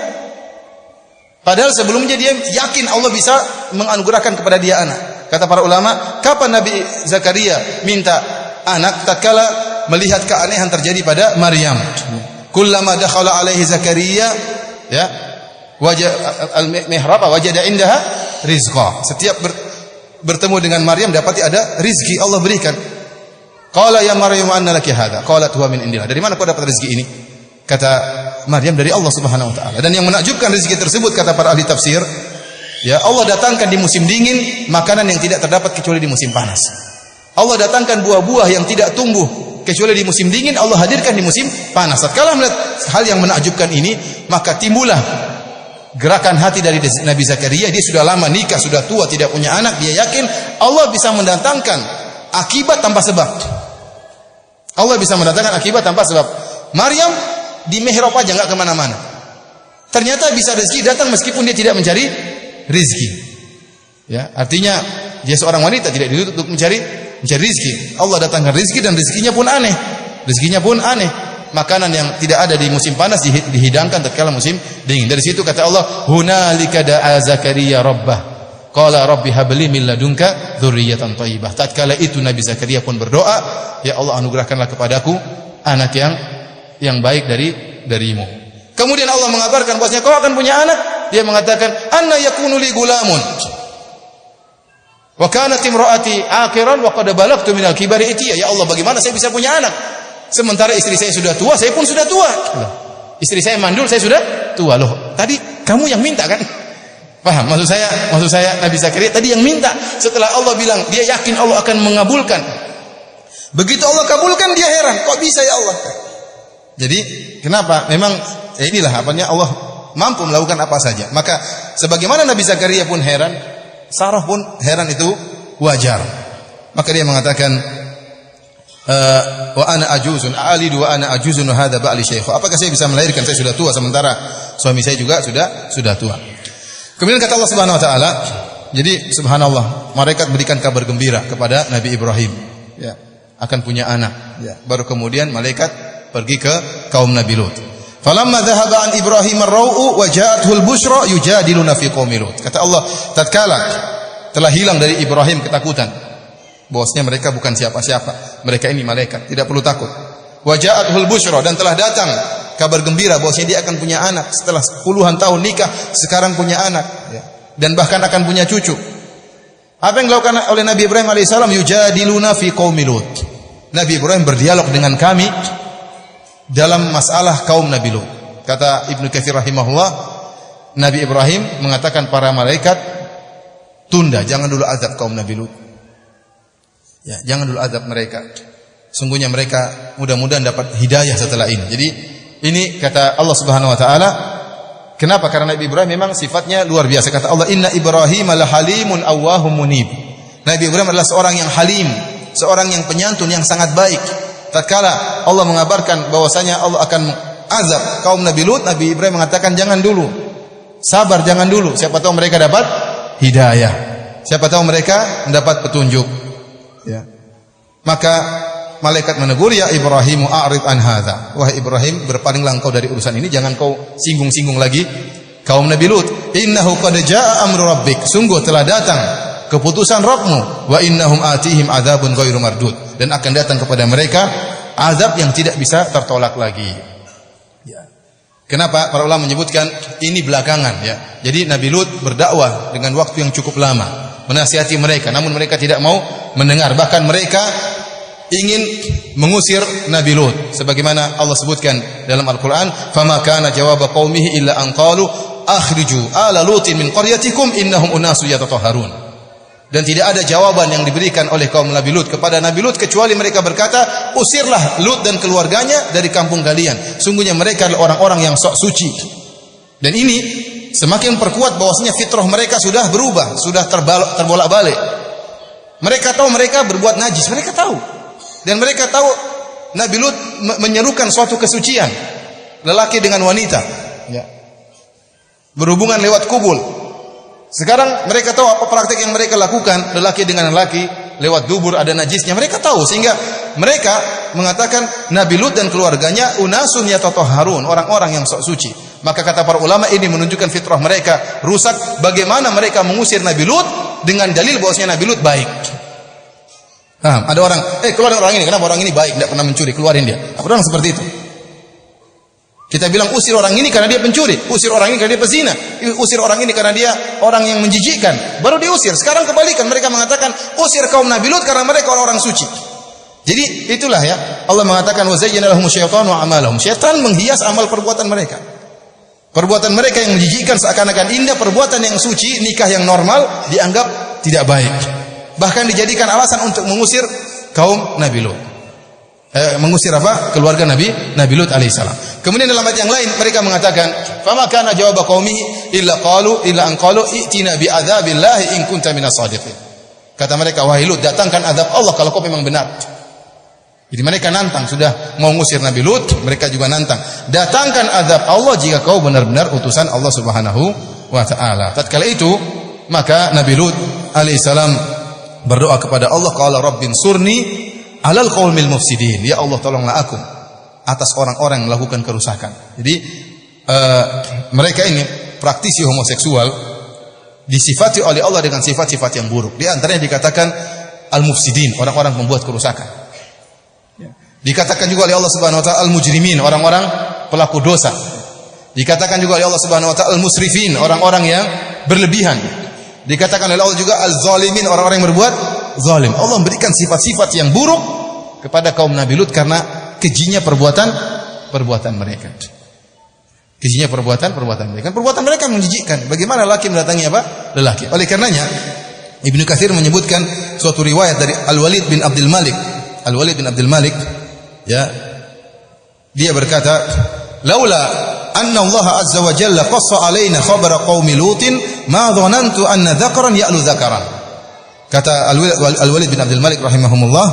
Padahal sebelumnya dia yakin Allah bisa menganugerahkan kepada dia anak. Kata para ulama, kapan Nabi Zakaria minta anak? Tatkala melihat keanehan terjadi pada Maryam. Kullama dakhala alaihi Zakaria, ya, al-mihrab wajada indaha rizqa. Setiap bertemu dengan Maryam dapati ada rizki Allah berikan. Qala ya Maryam anna laki hadha? Qalat huwa min indillah. Dari mana kau dapat rezeki ini? Kata Maryam, dari Allah Subhanahu wa taala. Dan yang menakjubkan rezeki tersebut kata para ahli tafsir, ya, Allah datangkan di musim dingin makanan yang tidak terdapat kecuali di musim panas. Allah datangkan buah-buah yang tidak tumbuh kecuali di musim dingin, Allah hadirkan di musim panas. Tatkala melihat hal yang menakjubkan ini, maka timbullah gerakan hati dari Nabi Zakaria. Dia sudah lama nikah, sudah tua, tidak punya anak. Dia yakin Allah bisa mendatangkan akibat tanpa sebab. Allah bisa mendatangkan akibat tanpa sebab. Maryam di mihrab aja, enggak kemana-mana. Ternyata bisa rezeki datang meskipun dia tidak mencari rezeki. Ya, artinya dia seorang wanita tidak dituntut untuk mencari rezeki. Allah datangkan rezeki dan rezekinya pun aneh. Rezekinya pun aneh. Makanan yang tidak ada di musim panas dihidangkan tatkala musim dingin. Dari situ kata Allah, "Hunalika da'a Zakaria rabbah. Qala rabbi habli min ladunka dzurriyyatan thayyibah." Tatkala itu Nabi Zakaria pun berdoa, "Ya Allah, anugerahkanlah kepadaku anak yang baik darimu." Kemudian Allah mengabarkan bahwasanya kau akan punya anak. Dia mengatakan, "Anna yakunu li gulamun wa kanat imraati aqiran wa qad balagtu min al-kibari itiya." Ya Allah, bagaimana saya bisa punya anak? Sementara istri saya sudah tua, saya pun sudah tua. Istri saya mandul, saya sudah tua. Loh, tadi kamu yang minta kan? Paham? Maksud saya Nabi Zakaria tadi yang minta. Setelah Allah bilang, dia yakin Allah akan mengabulkan. Begitu Allah kabulkan, dia heran, kok bisa ya Allah? Jadi, kenapa? Memang inilah apanya, Allah mampu melakukan apa saja. Maka sebagaimana Nabi Zakaria pun heran, Sarah pun heran, itu wajar. Maka dia mengatakan, wa ana ajuzun a'alidu wa ana ajuzun hadza ba'li syaikh. Apakah saya bisa melahirkan? Saya sudah tua sementara suami saya juga sudah tua. Kemudian kata Allah Subhanahu wa taala, jadi subhanallah, malaikat berikan kabar gembira kepada Nabi Ibrahim, ya, akan punya anak, ya. Baru kemudian malaikat pergi ke kaum Nabi Lut. Falamma dhahaba an Ibrahim ar-ra'u wa ja'atuhu al-busyra yujadiluna fi qaumi Lut. Kata Allah, tatkala telah hilang dari Ibrahim ketakutan, bahwasanya mereka bukan siapa-siapa, mereka ini malaikat, tidak perlu takut. Wa ja'atuhu al-busyra, dan telah datang kabar gembira bahwasanya dia akan punya anak setelah puluhan tahun nikah, sekarang punya anak, ya. Dan bahkan akan punya cucu. Apa yang dilakukan oleh Nabi Ibrahim alaihissalam? Yujadiluna fi qaumi Lut. Nabi Ibrahim berdialog dengan kami dalam masalah kaum Nabi Lut. Kata Ibnu Katsir rahimahullah, Nabi Ibrahim mengatakan para malaikat, tunda, jangan dulu azab kaum Nabi Lut. Ya, jangan dulu azab mereka. Sungguhnya mereka mudah-mudahan dapat hidayah setelah ini. Jadi ini kata Allah Subhanahu wa taala. Kenapa? Karena Nabi Ibrahim memang sifatnya luar biasa. Kata Allah, "Inna Ibrahim la halimun awwahum munib." Nabi Ibrahim adalah seorang yang halim, seorang yang penyantun, yang sangat baik. Tatkala Allah mengabarkan bahwasanya Allah akan azab kaum Nabi Lut, Nabi Ibrahim mengatakan, "Jangan dulu. Sabar, jangan dulu. Siapa tahu mereka dapat hidayah. Siapa tahu mereka mendapat petunjuk." Ya. Maka malaikat menegur, "Ya Ibrahim, a'rid an hadza." Wahai Ibrahim, berpalinglah engkau dari urusan ini, jangan kau singgung-singgung lagi kaum Nabi Lut. "Innahu qad jaa'a amru rabbik." Sungguh telah datang keputusan Rabbmu. "Wa innahum atihim adzabun ghairu mardud." Dan akan datang kepada mereka azab yang tidak bisa tertolak lagi. Ya. Kenapa? Para ulama menyebutkan ini belakangan, ya. Jadi Nabi Lut berdakwah dengan waktu yang cukup lama, menasihati mereka, namun mereka tidak mau mendengar. Bahkan mereka ingin mengusir Nabi Lut, sebagaimana Allah sebutkan dalam Al-Qur'an, "Fama kana jawaba qaumihi illa an qalu akhriju ala lutin min qaryatikum innahum unasu yatatahharun." Dan tidak ada jawaban yang diberikan oleh kaum Nabi Lut kepada Nabi Lut kecuali mereka berkata, "Usirlah Lut dan keluarganya dari kampung kalian. Sungguhnya mereka adalah orang-orang yang sok suci." Dan ini semakin perkuat bahwasanya fitrah mereka sudah berubah, sudah terbolak-balik. Mereka tahu mereka berbuat najis, mereka tahu. Dan mereka tahu Nabi Lut menyerukan suatu kesucian, lelaki dengan wanita, ya, berhubungan lewat kubul. Sekarang mereka tahu apa praktik yang mereka lakukan, lelaki dengan lelaki lewat dubur ada najisnya. Mereka tahu, sehingga mereka mengatakan Nabi Lut dan keluarganya unasun yatatahharun, orang-orang yang sok suci. Maka kata para ulama, ini menunjukkan fitrah mereka rusak. Bagaimana mereka mengusir Nabi Lut dengan dalil bahwasanya Nabi Lut baik. Nah, ada orang, keluarin orang ini, kenapa orang ini baik, tidak pernah mencuri, keluarin dia. Apa orang seperti itu? Kita bilang usir orang ini karena dia pencuri, usir orang ini karena dia pezina, usir orang ini karena dia orang yang menjijikkan, baru diusir. Sekarang kebalikan, mereka mengatakan usir kaum Nabi Lut karena mereka orang-orang suci. Jadi itulah ya, Allah mengatakan wa zayyana lahum syaitanu a'malahum. Syaitan menghias amal perbuatan mereka. Perbuatan mereka yang menjijikkan seakan-akan indah, perbuatan yang suci, nikah yang normal dianggap tidak baik. Bahkan dijadikan alasan untuk mengusir kaum Nabi Lut. Mengusir apa? Keluarga Nabi Lut alaihissalam. Kemudian dalam ayat yang lain mereka mengatakan, "Fama kana jawab qaumihi illa an qalu i'tina bi adzabillahi in kunta minas shadiqin." Kata mereka, "Wahai Lut, datangkan azab Allah kalau kau memang benar." Jadi mereka nantang, sudah mau mengusir Nabi Lut, mereka juga nantang, "Datangkan azab Allah jika kau benar-benar utusan Allah Subhanahu wa taala." Tatkala itu, maka Nabi Lut alaihissalam berdoa kepada Allah, qala rabbin surni alal qaumil mufsidin. Ya Allah, tolonglah aku atas orang-orang yang melakukan kerusakan. Jadi mereka ini praktisi homoseksual disifati oleh Allah dengan sifat-sifat yang buruk. Di antaranya dikatakan al-mufsidin, orang-orang pembuat kerusakan. Dikatakan juga oleh Allah Subhanahu wa taala al-mujrimin, orang-orang pelaku dosa. Dikatakan juga oleh Allah Subhanahu wa taala al-musrifin, orang-orang yang berlebihan. Dikatakan oleh Allah juga al-zalimin, orang-orang yang berbuat zalim. Allah memberikan sifat-sifat yang buruk kepada kaum Nabi Lut karena kejinya perbuatan mereka. Kejinya perbuatan mereka. Perbuatan mereka menjijikkan. Bagaimana lelaki mendatangi apa? Lelaki. Oleh karenanya Ibnu Katsir menyebutkan suatu riwayat dari Al-Walid bin Abdul Malik. Al-Walid bin Abdul Malik, ya, dia berkata, "Laula anna Allah azza wa jalla qassa alaina khabara qaumi Lutin ma dhanantu anna dzakaran ya'lu dzakaran." Kata Al-Walid bin Abdul Malik rahimahumullah,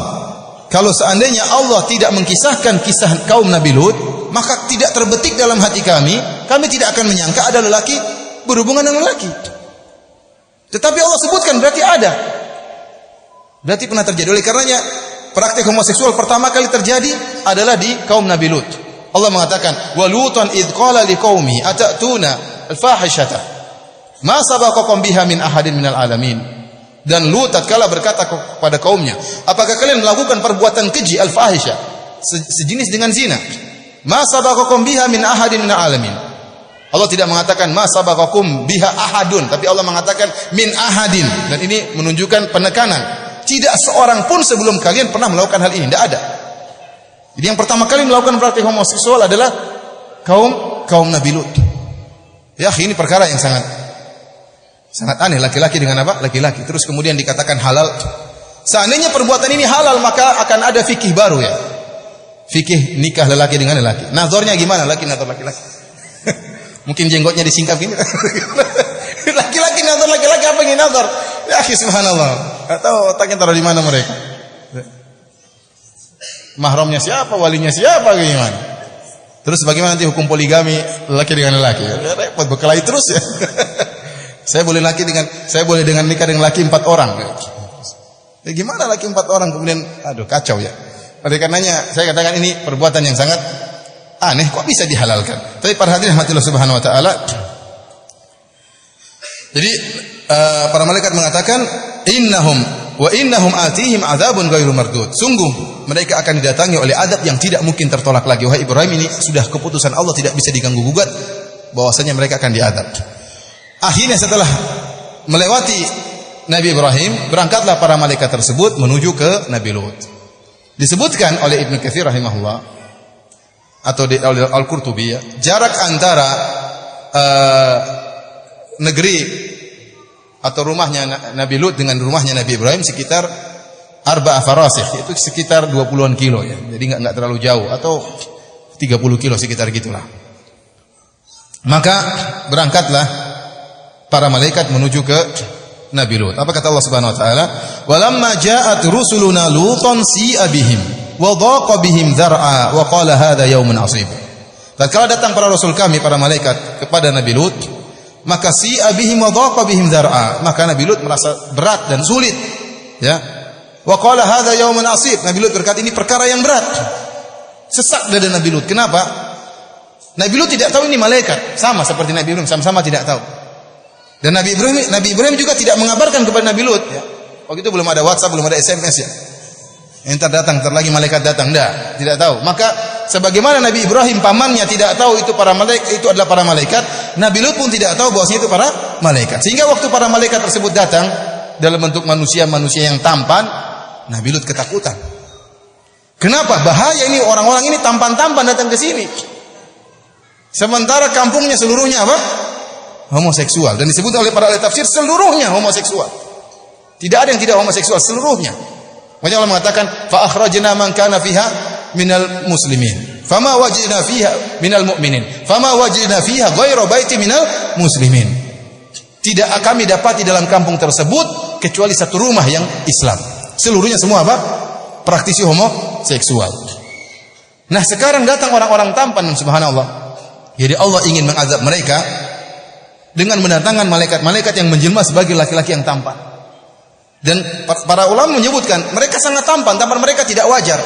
kalau seandainya Allah tidak mengkisahkan kisah kaum Nabi Lut, maka tidak terbetik dalam hati kami tidak akan menyangka ada lelaki berhubungan dengan lelaki. Tetapi Allah sebutkan, berarti ada. Berarti pernah terjadi. Oleh karenanya praktik homoseksual pertama kali terjadi adalah di kaum Nabi Lut. Allah mengatakan, "Wa Lutan idz qala liqaumihi atatuna al-fahishata ma sabaqakum biha min ahadin minal alamin." Dan Lut tatkala berkata kepada kaumnya, "Apakah kalian melakukan perbuatan keji al-fahisha, sejenis dengan zina? Ma sabaqakum biha min ahadin minal alamin." Allah tidak mengatakan ma sabaqakum biha ahadun, tapi Allah mengatakan min ahadin, dan ini menunjukkan penekanan. Tidak seorang pun sebelum kalian pernah melakukan hal ini, tidak ada. Jadi yang pertama kali melakukan praktik homoseksual adalah kaum Nabi Lut. Ya, ini perkara yang sangat aneh, laki-laki dengan apa? Laki-laki. Terus kemudian dikatakan halal. Seandainya perbuatan ini halal, maka akan ada fikih baru, ya. Fikih nikah lelaki dengan lelaki. Nazarnya gimana? Nazar laki-laki. Mungkin jenggotnya disingkap gini. Laki-laki nazar laki-laki, apa ini nazar? Ya, subhanallah. Atau otaknya taruh di mana mereka? Mahramnya siapa? Walinya siapa? Gimana? Terus bagaimana nanti hukum poligami laki dengan laki? Repot, berkelahi terus, ya. Saya boleh dengan nikah dengan laki 4 orang. Ya, gimana laki 4 orang kemudian kacau, ya. Oleh karenanya saya katakan ini perbuatan yang sangat aneh, kok bisa dihalalkan? Tapi para hadirin rahmatillah subhanahu wa taala. Jadi para malaikat mengatakan innahum atihim adzabun ghairu mardud. Sungguh mereka akan didatangi oleh adab yang tidak mungkin tertolak lagi. Wahai Ibrahim, ini sudah keputusan Allah, tidak bisa diganggu gugat bahwasanya mereka akan diadab. Akhirnya setelah melewati Nabi Ibrahim, berangkatlah para malaikat tersebut menuju ke Nabi Lut. Disebutkan oleh Ibnu Katsir rahimahullah atau oleh Al-Qurtubi, ya, jarak antara negeri atau rumahnya Nabi Lut dengan rumahnya Nabi Ibrahim sekitar 4 farasikh, itu sekitar 20-an kilo, ya. Jadi enggak terlalu jauh, atau 30 kilo sekitar gitulah. Maka berangkatlah para malaikat menuju ke Nabi Lut. Apa kata Allah Subhanahu wa taala? "Walamma ja'at rusuluna Lutan si'a bihim." wa dhaqa bihim dzar'a wa qala hadza yaumun 'asib. Tatkala datang para rasul kami, para malaikat kepada Nabi Lut, maka si'a bihim wa dhaqa bihim dzar'a, maka Nabi Lut merasa berat dan sulit, ya. Wa qala hadza yaumun 'asib, Nabi Lut berkata ini perkara yang berat. Sesak dada Nabi Lut. Kenapa? Nabi Lut tidak tahu ini malaikat, sama seperti Nabi Ibrahim, sama-sama tidak tahu. Dan Nabi Ibrahim juga tidak mengabarkan kepada Nabi Lut, ya. Waktu itu belum ada WhatsApp, belum ada SMS, ya. Entar datang, entar lagi malaikat datang, tidak tahu. Maka sebagaimana Nabi Ibrahim pamannya tidak tahu itu para malaikat, itu adalah para malaikat, Nabi Lut pun tidak tahu bahwasanya itu para malaikat. Sehingga waktu para malaikat tersebut datang dalam bentuk manusia yang tampan, Nabi Lut ketakutan. Kenapa? Bahaya ini, orang-orang ini tampan-tampan datang ke sini. Sementara kampungnya seluruhnya apa? Homoseksual. Dan disebut oleh para ahli tafsir seluruhnya homoseksual. Tidak ada yang tidak homoseksual, seluruhnya. Makanya Allah mengatakan fa akhrajna man kana fiha minal muslimin fama wajadna fiha minal mu'minin fama wajadna fiha ghairu baiti minal muslimin. Tidak kami dapati dalam kampung tersebut kecuali satu rumah yang Islam. Seluruhnya semua apa? Praktisi homoseksual. Nah, sekarang datang orang-orang tampan, subhanallah. Jadi Allah ingin mengazab mereka dengan mendatangkan malaikat-malaikat yang menjelma sebagai laki-laki yang tampan. Dan para ulama menyebutkan mereka sangat tampan mereka tidak wajar.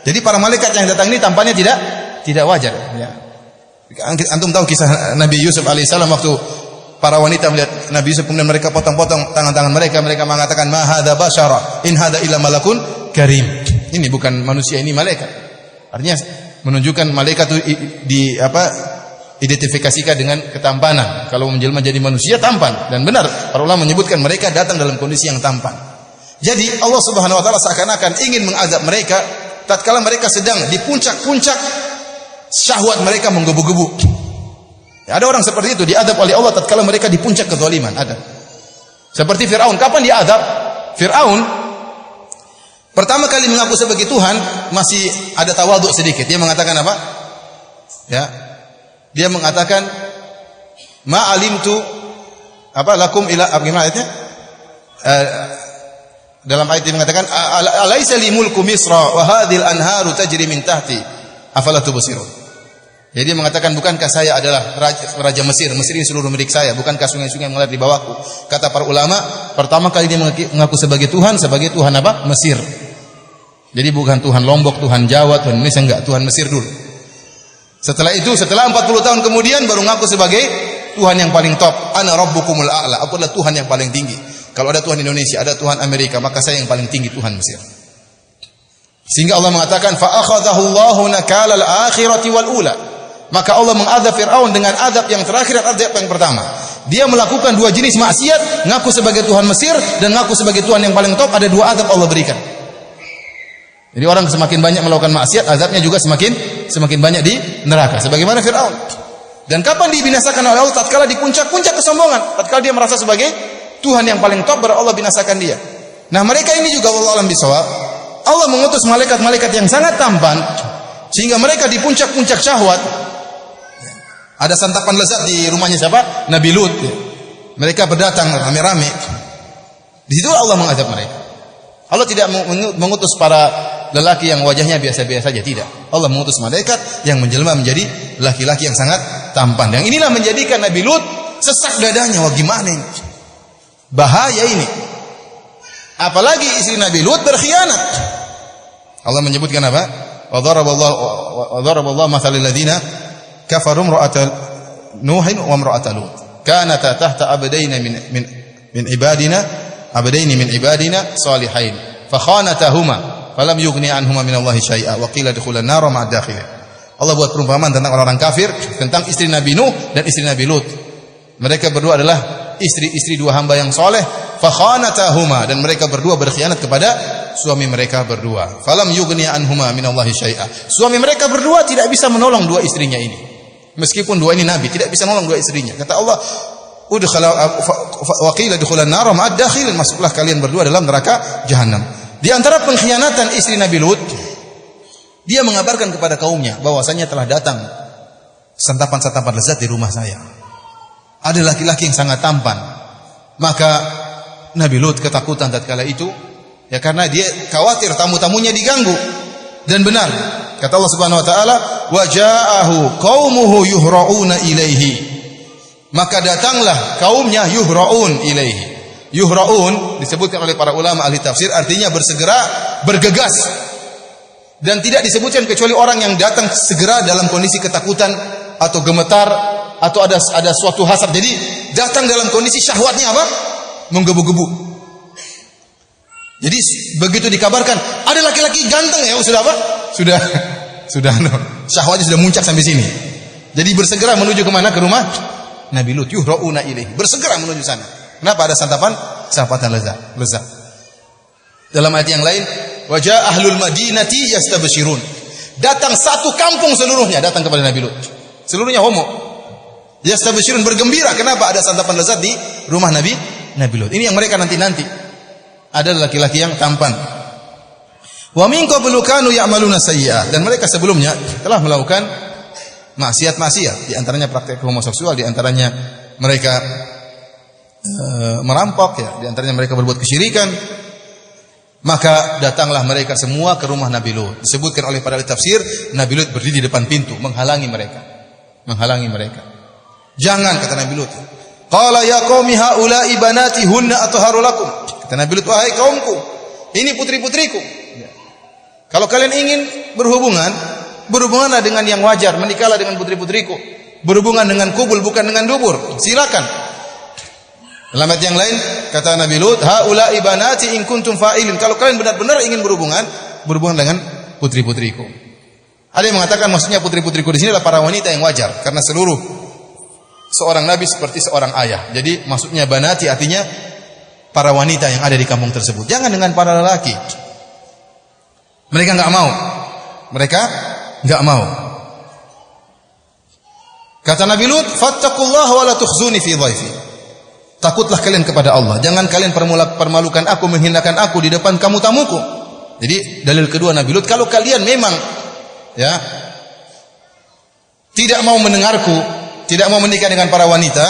Jadi para malaikat yang datang ini tampannya tidak wajar, ya. Antum tahu kisah Nabi Yusuf alaihissalam waktu para wanita melihat Nabi Yusuf kemudian mereka potong-potong tangan-tangan mereka mengatakan ma hadza basyara in hadza illa malakun karim. Ini bukan manusia, ini malaikat. Artinya menunjukkan malaikat itu identifikasikan dengan ketampanan. Kalau menjelma jadi manusia tampan, dan benar para ulama menyebutkan mereka datang dalam kondisi yang tampan. Jadi Allah Subhanahu wa taala seakan-akan ingin mengazab mereka tatkala mereka sedang di puncak-puncak syahwat mereka menggebu-gebu. Ya, ada orang seperti itu diazab oleh Allah tatkala mereka di puncak kezaliman, ada. Seperti Firaun, kapan diazab? Firaun pertama kali mengaku sebagai Tuhan masih ada tawadhu sedikit. Dia mengatakan apa? Ya. Dia mengatakan ma alimtu lakum ila gimana ayatnya? Dalam ayat ini mengatakan alaisa li mulku misra wa hadhil anharu tajri min tahti afala tubsirun. Jadi dia mengatakan bukankah saya adalah raja Mesir ini seluruh milik saya, bukankah sungai-sungai mengalir di bawahku? Kata para ulama, pertama kali dia mengaku sebagai Tuhan apa? Mesir. Jadi bukan Tuhan Lombok, Tuhan Jawa, Tuhan Indonesia, enggak, Tuhan Mesir dulu. Setelah 40 tahun kemudian baru ngaku sebagai Tuhan yang paling top. Ana rabbukumul a'la, aku adalah Tuhan yang paling tinggi. Kalau ada Tuhan Indonesia, ada Tuhan Amerika, maka saya yang paling tinggi, Tuhan Mesir. Sehingga Allah mengatakan fa akhadhahu Allahu nakalal akhirati wal ula. Maka Allah mengazab Firaun dengan azab yang terakhir dan azab yang pertama. Dia melakukan dua jenis maksiat, ngaku sebagai Tuhan Mesir dan ngaku sebagai Tuhan yang paling top, ada dua azab Allah berikan. Jadi orang semakin banyak melakukan maksiat, azabnya juga semakin banyak di neraka. Sebagaimana Firaun. Dan kapan dibinasakan oleh Allah? Tatkala di puncak-puncak kesombongan. Tatkala dia merasa sebagai Tuhan yang paling top, baru Allah binasakan dia. Nah, mereka ini juga wallahu a'lam bishawab. Allah mengutus malaikat-malaikat yang sangat tampan sehingga mereka di puncak-puncak syahwat. Ada santapan lezat di rumahnya siapa? Nabi Lut. Mereka berdatang rame-rame. Di situ Allah mengazab mereka. Allah tidak mengutus para lelaki yang wajahnya biasa-biasa saja, tidak. Allah mengutus malaikat yang menjelma menjadi laki-laki yang sangat tampan. Yang inilah menjadikan Nabi Lut sesak dadanya. Wah, gimana ini? Bahaya ini. Apalagi istri Nabi Lut berkhianat. Allah menyebutkan apa? Wa daraballahu mathalal ladzina kafaru imra'ata Nuhin wa imra'ata Lut. Kanata tahta abdaina min ibadina salihain. Fa khanatahuma falam yughni anhuma minallahi syai'a wa qila dukhulan nar ma'ad dakhilin. Allah buat perumpamaan tentang orang-orang kafir, tentang istri Nabi Nuh dan istri Nabi Lut. Mereka berdua adalah istri-istri dua hamba yang soleh. Fa khanatahuma, dan mereka berdua berkhianat kepada suami mereka berdua. Falam yughni anhuma minallahi syai'a. Suami mereka berdua tidak bisa menolong dua istrinya ini. Meskipun dua ini nabi, tidak bisa menolong dua istrinya. Kata Allah, udkhala wa qila dukhulan nar ma'ad dakhilin, masuklah kalian berdua dalam neraka jahanam. Di antara pengkhianatan istri Nabi Lut, dia mengabarkan kepada kaumnya bahwasanya telah datang santapan-santapan lezat di rumah saya. Ada laki-laki yang sangat tampan. Maka Nabi Lut ketakutan tatkala itu, ya, karena dia khawatir tamu-tamunya diganggu. Dan benar kata Allah Subhanahu wa taala, wa ja'ahu qaumuhu yuhra'una ilaihi. Maka datanglah kaumnya yuhra'un ilaihi. Yuhra'un disebutkan oleh para ulama ahli tafsir artinya bersegera, bergegas. Dan tidak disebutkan kecuali orang yang datang segera dalam kondisi ketakutan atau gemetar atau ada suatu hasad. Jadi datang dalam kondisi syahwatnya apa? Menggebu-gebu. Jadi begitu dikabarkan ada laki-laki ganteng ya, sudah apa? Sudah syahwatnya sudah muncak sampai sini. Jadi bersegera menuju ke mana? Ke rumah Nabi Lut. Yuhra'una ilaihi. Bersegera menuju sana. Kenapa? Ada santapan lezat. Dalam ayat yang lain, wa jaa ahlul madinati yastabshirun. Datang satu kampung seluruhnya datang kepada Nabi Lut. Seluruhnya homo. Yastabshirun, bergembira. Kenapa? Ada santapan lezat di rumah Nabi Lut. Ini yang mereka nanti. Ada laki-laki yang tampan. Wa min qablu kanu ya'maluna sayyi'at, dan mereka sebelumnya telah melakukan maksiat-maksiat, di antaranya praktek homoseksual, di antaranya mereka merampok ya, di antaranya mereka berbuat kesyirikan. Maka datanglah mereka semua ke rumah Nabi Lut. Disebutkan oleh para ahli tafsir, Nabi Lut berdiri di depan pintu menghalangi mereka. Jangan, kata Nabi Lut. Qala ya qaumi haula'i banati hunna atharu lakum. Kata Nabi Lut, wahai kaumku, ini putri-putriku. Kalau kalian ingin berhubunganlah dengan yang wajar, menikahlah dengan putri-putriku. Berhubungan dengan kubul, bukan dengan dubur. Silakan. Dalam ayat yang lain kata Nabi Lut, haula'i banati in kuntum fa'ilin. Kalau kalian benar-benar ingin berhubungan dengan putri-putriku. Ada yang mengatakan maksudnya putri-putriku di sini adalah para wanita yang wajar, karena seluruh seorang nabi seperti seorang ayah. Jadi maksudnya banati artinya para wanita yang ada di kampung tersebut. Jangan dengan para lelaki. Mereka enggak mau. Kata Nabi Lut, fattaqullaha wa la tukhzuni fi dhaifi. Takutlah kalian kepada Allah. Jangan kalian permalukan aku, menghinakan aku di depan tamu-tamuku. Jadi dalil kedua Nabi Lut, kalau kalian memang ya tidak mau mendengarku, tidak mau menikah dengan para wanita,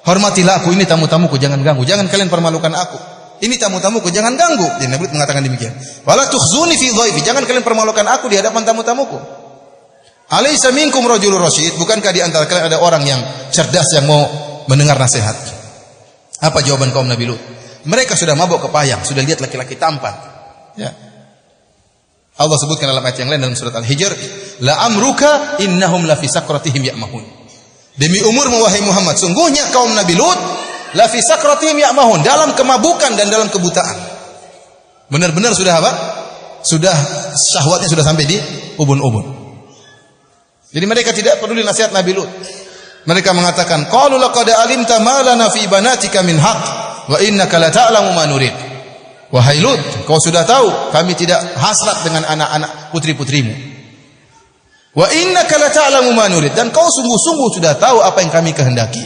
hormatilah aku, ini tamu-tamuku, jangan ganggu. Jangan kalian permalukan aku. Ini tamu-tamuku, jangan ganggu. Jadi Nabi Lut mengatakan demikian. Wala tukhzuni fi dhaifi. Jangan kalian permalukan aku di hadapan tamu-tamuku. Alaysa minkum rajulun rasyid? Bukankah di antara kalian ada orang yang cerdas yang mau mendengar nasihat? Apa jawaban kaum Nabi Lut? Mereka sudah mabuk kepayang, sudah lihat laki-laki tampan. Ya. Allah sebutkan dalam ayat yang lain dalam surat Al-Hijr, la amruka innahum la fi sakratihim ya'mahun. Demi umurmu wahai Muhammad, sungguhnya kaum Nabi Lut la fi sakratihim ya'mahun, dalam kemabukan dan dalam kebutaan. Benar-benar sudah apa? Sudah syahwatnya sudah sampai di ubun-ubun. Jadi mereka tidak peduli nasihat Nabi Lut. Mereka mengatakan, qalu laqad alimta ma lana fi banatika min haqq wa innaka la ta'lamu ma nurid. Wahai Lut, kau sudah tahu kami tidak hasrat dengan anak-anak putri-putrimu. Wa innaka la ta'lamu ma nurid, dan kau sungguh-sungguh sudah tahu apa yang kami kehendaki.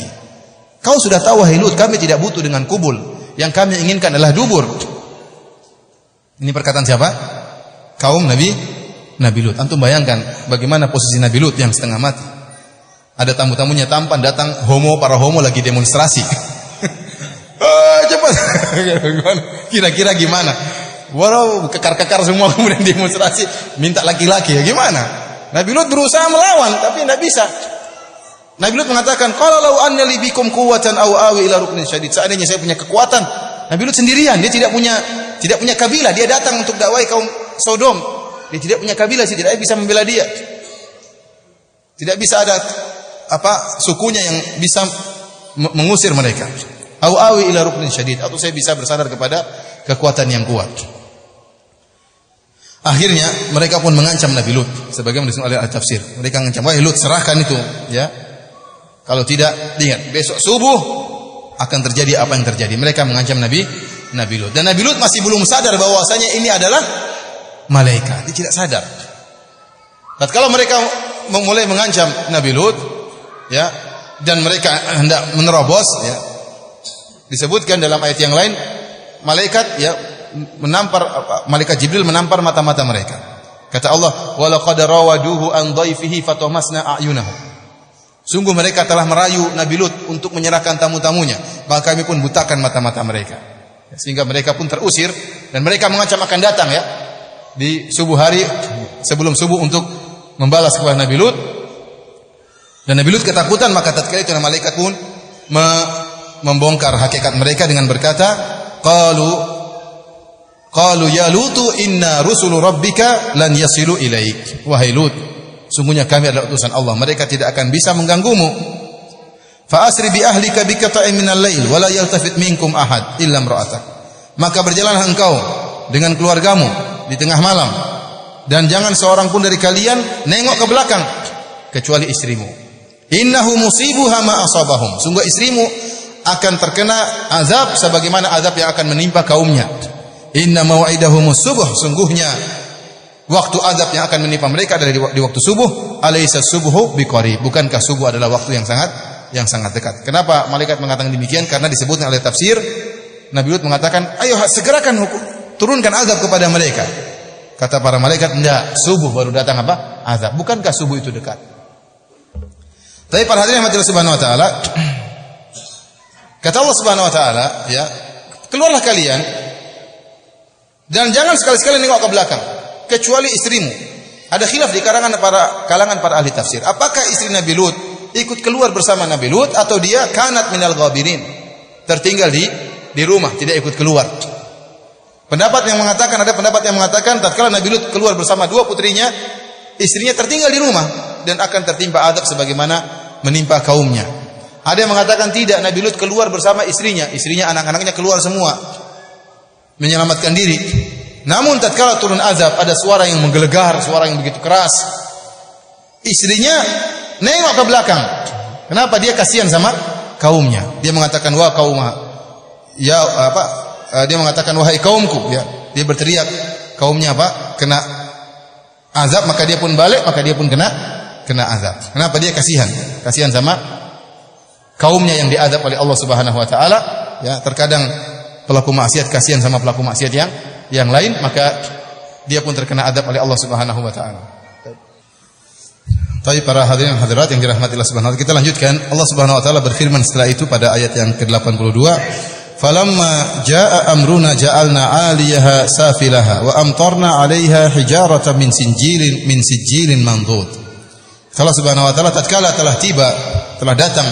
Kau sudah tahu wahai Lut, kami tidak butuh dengan kubul. Yang kami inginkan adalah dubur. Ini perkataan siapa? Kaum Nabi Lut. Antum bayangkan bagaimana posisi Nabi Lut yang setengah mati. Ada tamu-tamunya tampan, datang para homo lagi demonstrasi. Cepat. Kira-kira gimana? Walau kekar-kekar semua kemudian demonstrasi, minta laki-laki ya gimana? Nabi Lut berusaha melawan tapi tidak bisa. Nabi Lut mengatakan, "Qala law anna li bikum quwwatan aw awi ila ruknin syadid." Seandainya saya punya kekuatan. Nabi Lut sendirian, dia tidak punya kabilah, dia datang untuk dakwai kaum Sodom. Dia tidak punya kabilah, dia tidak bisa membela dia. Tidak bisa ada sukunya yang bisa mengusir mereka. Au awi ila ruknin syadid, atau saya bisa bersandar kepada kekuatan yang kuat. Akhirnya mereka pun mengancam Nabi Lut, sebagaimana disebut oleh al-tafsir. Mereka mengancam, "Wahai Lut, serahkan itu, ya. Kalau tidak, ingat besok subuh akan terjadi apa yang terjadi." Mereka mengancam Nabi Lut. Dan Nabi Lut masih belum sadar bahwasanya ini adalah malaikat. Dia tidak sadar. Tatkala mereka mulai mengancam Nabi Lut, ya, dan mereka hendak menerobos, ya, disebutkan dalam ayat yang lain, malaikat malaikat Jibril menampar mata-mata mereka. Kata Allah, "Wa laqad rawaduhu an dhaifihi fatamasna a'yunahum." Sungguh mereka telah merayu Nabi Lut untuk menyerahkan tamu-tamunya, maka kami pun butakan mata-mata mereka. Sehingga mereka pun terusir dan mereka mengancam akan datang, ya. di subuh hari sebelum subuh untuk membalas kepada Nabi Lut. Dan Nabi Lut ketakutan, maka tatkala itu malaikat pun membongkar hakikat mereka dengan berkata, qalu ya Lutu inna rusulu rabbika lan yasilu ilaik. Wahai Lut, sungguhnya kami adalah utusan Allah, mereka tidak akan bisa mengganggumu. Fa asri bi ahlika bi qata'in minal lail wa la yaltafit minkum ahad illa imra'atak. Maka berjalanlah engkau dengan keluargamu di tengah malam, dan jangan seorang pun dari kalian nengok ke belakang kecuali istrimu. Innahu musibuha ma asabahum. Sungguh istrimu akan terkena azab sebagaimana azab yang akan menimpa kaumnya. Inna mau'idahumus subuh. Sungguhnya waktu azab yang akan menimpa mereka adalah di waktu subuh. Alaysa subuhu biqarib. Bukankah subuh adalah waktu yang sangat dekat. Kenapa malaikat mengatakan demikian? Karena disebutkan oleh tafsir, Nabi Lut mengatakan, ayo segerakan turunkan azab kepada mereka. Kata para malaikat, enggak, subuh baru datang apa? Azab. Bukankah subuh itu dekat? Tapi para hadirin Allah Subhanahu wa taala, kata Allah Subhanahu wa taala, ya, keluarlah kalian dan jangan sekali-sekali nengok ke belakang kecuali istrimu. Ada khilaf di kalangan para ahli tafsir. Apakah istri Nabi Lut ikut keluar bersama Nabi Lut atau dia kanat minal ghabirin, tertinggal di rumah, tidak ikut keluar? Ada pendapat yang mengatakan tatkala Nabi Lut keluar bersama dua putrinya, istrinya tertinggal di rumah dan akan tertimpa azab sebagaimana menimpa kaumnya. Ada yang mengatakan tidak, Nabi Lut keluar bersama istrinya, anak-anaknya keluar semua menyelamatkan diri. Namun tatkala turun azab, ada suara yang menggelegar, suara yang begitu keras. Istrinya nengok ke belakang. Kenapa? Dia kasihan sama kaumnya. Dia mengatakan, wah kaumah, ya apa? Dia mengatakan, wahai kaumku, ya. Dia berteriak, kaumnya apa? Kena azab, maka dia pun balik, maka dia pun kena azab. Kenapa? Dia kasihan sama kaumnya yang diazab oleh Allah Subhanahu wa taala. Ya, terkadang pelaku maksiat kasihan sama pelaku maksiat yang lain, maka dia pun terkena azab oleh Allah Subhanahu wa taala. Tapi para hadirin hadirat yang dirahmati Allah Subhanahu wa taala, kita lanjutkan. Allah Subhanahu wa taala berfirman setelah itu pada ayat yang ke-82, "Falamma jaa amruna ja'alna 'aliyaha safilaha wa amtarna 'alaiha hijaratan min sijilin mandud." Allah Subhanahu wa taala tatkala telah datang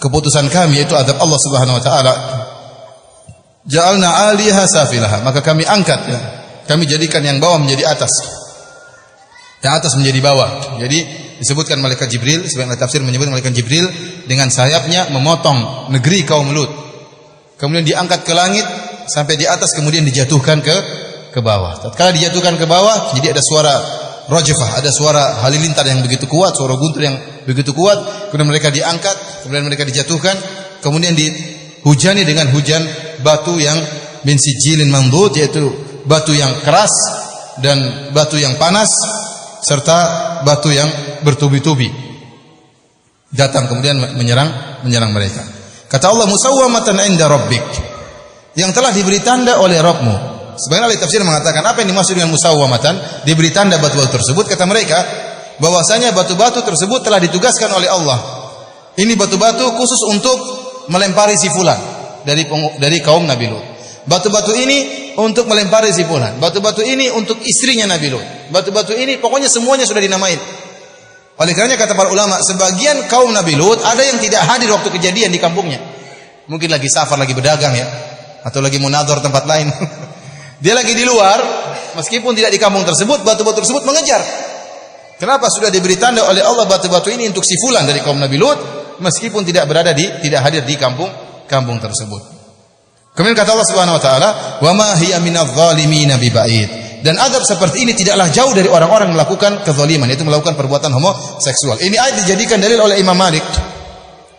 keputusan kami, yaitu azab Allah Subhanahu wa taala, ja'alna 'aliyaha safilaha, maka kami angkat, ya. Kami jadikan yang bawah menjadi atas, yang atas menjadi bawah. Jadi disebutkan malaikat Jibril, sebagian tafsir menyebut malaikat Jibril dengan sayapnya memotong negeri kaum Lut. Kemudian diangkat ke langit sampai di atas, kemudian dijatuhkan ke bawah. Tatkala dijatuhkan ke bawah, jadi ada suara rajfah, ada suara halilintar yang begitu kuat, suara guntur yang begitu kuat. Kemudian mereka diangkat, kemudian mereka dijatuhkan, kemudian dihujani dengan hujan batu yang min sijilin mandud, yaitu batu yang keras dan batu yang panas serta batu yang bertubi-tubi datang kemudian menyerang mereka. Kata Allah, musawwamatan 'inda rabbik, yang telah diberi tanda oleh Rabbmu. Sebagian ahli tafsir mengatakan apa yang dimaksud dengan musawwamatan, diberi tanda batu-batu tersebut. Kata mereka bahwasanya batu-batu tersebut telah ditugaskan oleh Allah. Ini batu-batu khusus untuk melempari si fulan dari kaum Nabi Lut. Batu-batu ini untuk melempari si fulan. Batu-batu ini untuk istrinya Nabi Lut. Batu-batu ini pokoknya semuanya sudah dinamain. Oleh karenanya kata para ulama, sebagian kaum Nabi Lut ada yang tidak hadir waktu kejadian di kampungnya. Mungkin lagi safar, lagi berdagang, ya, atau lagi munadzar tempat lain. Dia lagi di luar, meskipun tidak di kampung tersebut, batu-batu tersebut mengejar. Kenapa? Sudah diberi tanda oleh Allah batu-batu ini untuk si fulan dari kaum Nabi Lut, meskipun tidak hadir di kampung tersebut. Kemudian kata Allah Subhanahu wa taala, "Wa ma hiya minadh dhalimin biba'id." Dan azab seperti ini tidaklah jauh dari orang-orang yang melakukan kezaliman, yaitu melakukan perbuatan homoseksual. Ini ayat dijadikan dalil oleh Imam Malik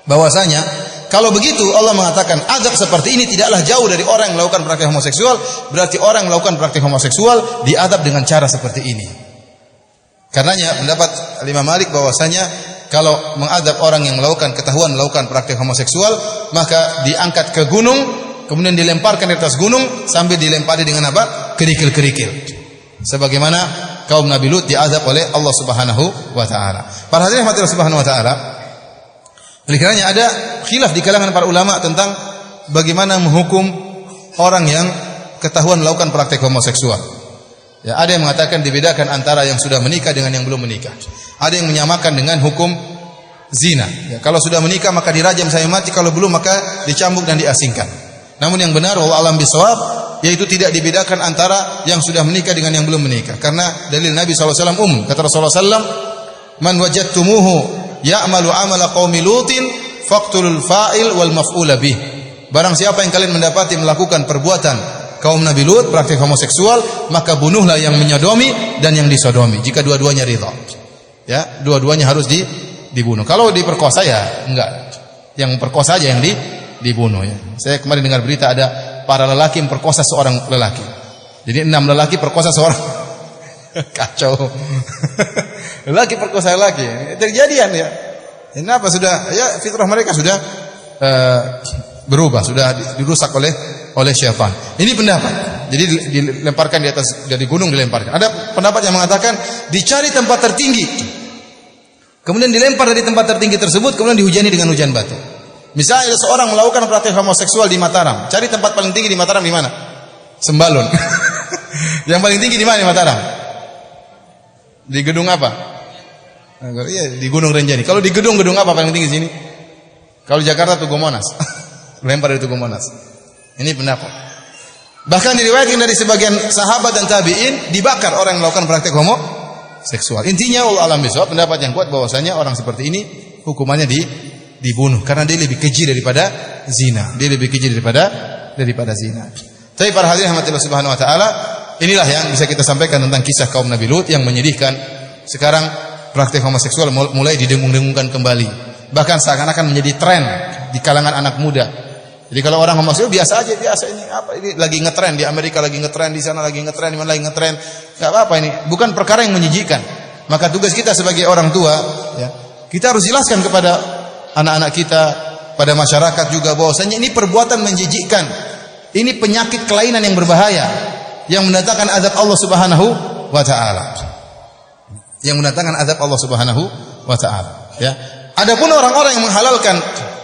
bahwasanya kalau begitu Allah mengatakan azab seperti ini tidaklah jauh dari orang yang melakukan praktik homoseksual, berarti orang yang melakukan praktik homoseksual diazab dengan cara seperti ini. Karenanya pendapat Imam Malik bahwasanya kalau mengazab orang yang ketahuan melakukan praktik homoseksual, maka diangkat ke gunung, kemudian dilemparkan di atas gunung sambil dilempari dengan apa? Kerikil-kerikil. Sebagaimana kaum Nabi Lut diazab oleh Allah Subhanahu wa taala. Para hadirin Allah Subhanahu wa taala, oleh karenanya ada khilaf di kalangan para ulama tentang bagaimana menghukum orang yang ketahuan melakukan praktek homoseksual. Ya, ada yang mengatakan dibedakan antara yang sudah menikah dengan yang belum menikah. Ada yang menyamakan dengan hukum zina. Ya, kalau sudah menikah maka dirajam sampai mati, kalau belum maka dicambuk dan diasingkan. Namun yang benar wallahu alam bisawab, yaitu tidak dibedakan antara yang sudah menikah dengan yang belum menikah. Karena dalil Nabi SAW kata Rasulullah SAW, man wajadtumuhu ya'malu amala qaumi lutin faqtulul fa'il wal maf'ula bih. Barang siapa yang kalian mendapati melakukan perbuatan kaum Nabi Lut, praktik homoseksual, maka bunuhlah yang menyodomi dan yang disodomi. Jika dua-duanya ridha, ya, dua-duanya harus dibunuh. Kalau diperkosa ya enggak, yang perkosa aja yang dibunuh. Ya. Saya kemarin dengar berita ada para lelaki memperkosa seorang lelaki. Jadi 6 lelaki perkosa seorang. Kacau. Lelaki perkosa lelaki. Terjadian ya. Kenapa sudah? Ya fitrah mereka sudah berubah, sudah dirusak oleh syaitan. Ini pendapat. Jadi dilemparkan di atas dari gunung, dilemparkan. Ada pendapat yang mengatakan dicari tempat tertinggi. Kemudian dilempar dari tempat tertinggi tersebut, kemudian dihujani dengan hujan batu. Misalnya ada seorang melakukan praktik homoseksual di Mataram. Cari tempat paling tinggi di Mataram di mana? Sembalun. Yang paling tinggi di mana di Mataram? Di gedung apa? Iya, di Gunung Renjani. Kalau di gedung apa paling tinggi sini? Kalau Jakarta Tugu Monas. Lempar dari Tugu Monas. Ini pendapat. Bahkan diriwayatkan dari sebagian sahabat dan tabi'in dibakar orang yang melakukan praktek homoseksual. Intinya Allah alam bisawab, pendapat yang kuat bahwasanya orang seperti ini hukumannya dibunuh karena dia lebih keji daripada zina. Dia lebih keji daripada zina. Tapi para hadirin rahmatillah subhanahu wa taala, inilah yang bisa kita sampaikan tentang kisah kaum Nabi Lut yang menyedihkan. Sekarang praktek homoseksual mulai didengung-dengungkan kembali. Bahkan seakan-akan menjadi tren di kalangan anak muda. Jadi kalau orang homoseksual biasa aja, biasa ini apa ini lagi ngetren di Amerika, lagi ngetren di sana, lagi ngetren di mana lagi ngetren. Enggak apa-apa ini, bukan perkara yang menjijikkan. Maka tugas kita sebagai orang tua, ya, kita harus jelaskan kepada anak-anak kita, pada masyarakat juga bahwasanya ini perbuatan menjijikkan. Ini penyakit kelainan yang berbahaya yang mendatangkan azab Allah Subhanahu wa taala. Yang mendatangkan azab Allah Subhanahu wa taala, ya. Adapun orang-orang yang menghalalkan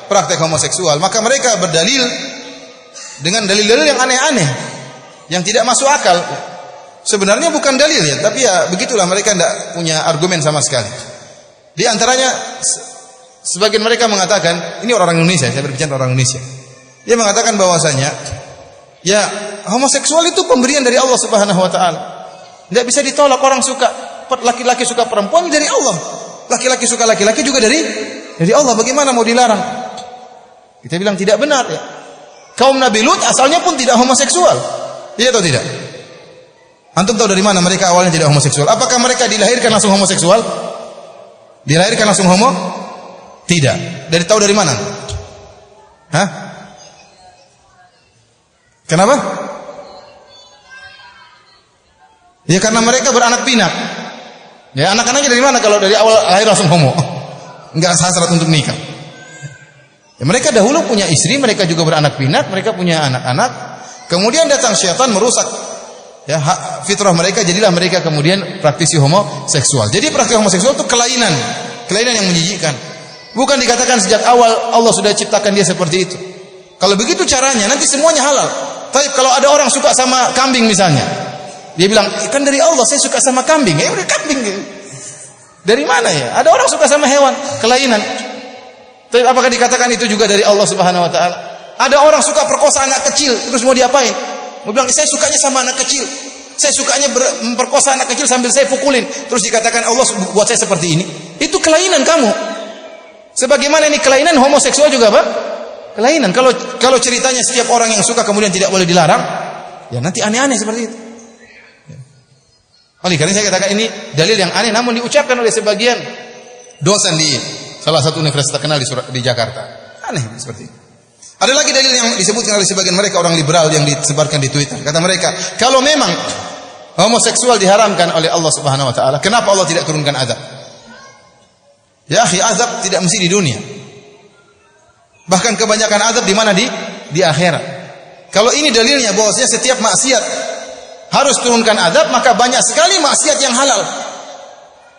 praktek homoseksual, maka mereka berdalil dengan dalil-dalil yang aneh-aneh, yang tidak masuk akal. Sebenarnya bukan dalil ya, tapi ya begitulah, mereka tidak punya argumen sama sekali. Di antaranya sebagian mereka mengatakan, ini orang Indonesia, saya berbicara orang Indonesia. Dia mengatakan bahwasanya ya homoseksual itu pemberian dari Allah Subhanahu wa taala. Tidak bisa ditolak, orang suka laki-laki suka perempuan dari Allah. Laki-laki suka laki-laki juga dari Allah. Bagaimana mau dilarang? Kita bilang tidak benar ya. Kaum Nabi Lut asalnya pun tidak homoseksual. Iya atau tidak? Antum tahu dari mana mereka awalnya tidak homoseksual? Apakah mereka dilahirkan langsung homoseksual? Dilahirkan langsung homo? Tidak. Tahu dari mana? Hah? Kenapa? Ya karena mereka beranak pinak. Ya anak-anaknya dari mana kalau dari awal lahir langsung homo? Enggak hasrat untuk nikah. Ya, mereka dahulu punya istri, mereka juga beranak pinak, mereka punya anak-anak. Kemudian datang syaitan merusak ya fitrah mereka, jadilah mereka kemudian praktisi homoseksual. Jadi praktik homoseksual itu kelainan yang menjijikkan. Bukan dikatakan sejak awal Allah sudah ciptakan dia seperti itu. Kalau begitu caranya nanti semuanya halal. Tapi kalau ada orang suka sama kambing misalnya, dia bilang, kan dari Allah saya suka sama kambing. Ya udah kambing. Dari mana ya? Ada orang suka sama hewan, kelainan. Tapi apakah dikatakan itu juga dari Allah Subhanahu wa taala? Ada orang suka perkosa anak kecil, terus mau diapain? Mau bilang, saya sukanya sama anak kecil. Saya sukanya memperkosa anak kecil sambil saya pukulin. Terus dikatakan Allah buat saya seperti ini. Itu kelainan kamu. Sebagaimana ini kelainan, homoseksual juga apa? Kelainan. Kalau ceritanya setiap orang yang suka kemudian tidak boleh dilarang, ya nanti aneh-aneh seperti itu. Oleh karena saya katakan ini dalil yang aneh, namun diucapkan oleh sebagian dosen di salah satu universitas terkenal di Jakarta. Aneh seperti itu. Ada lagi dalil yang disebutkan oleh sebagian mereka orang liberal yang disebarkan di Twitter. Kata mereka, kalau memang homoseksual diharamkan oleh Allah Subhanahu wa taala, kenapa Allah tidak turunkan azab? Ya akhi, azab tidak mesti di dunia. Bahkan kebanyakan azab di mana? Di akhirat. Kalau ini dalilnya bahwasanya setiap maksiat harus turunkan azab, maka banyak sekali maksiat yang halal.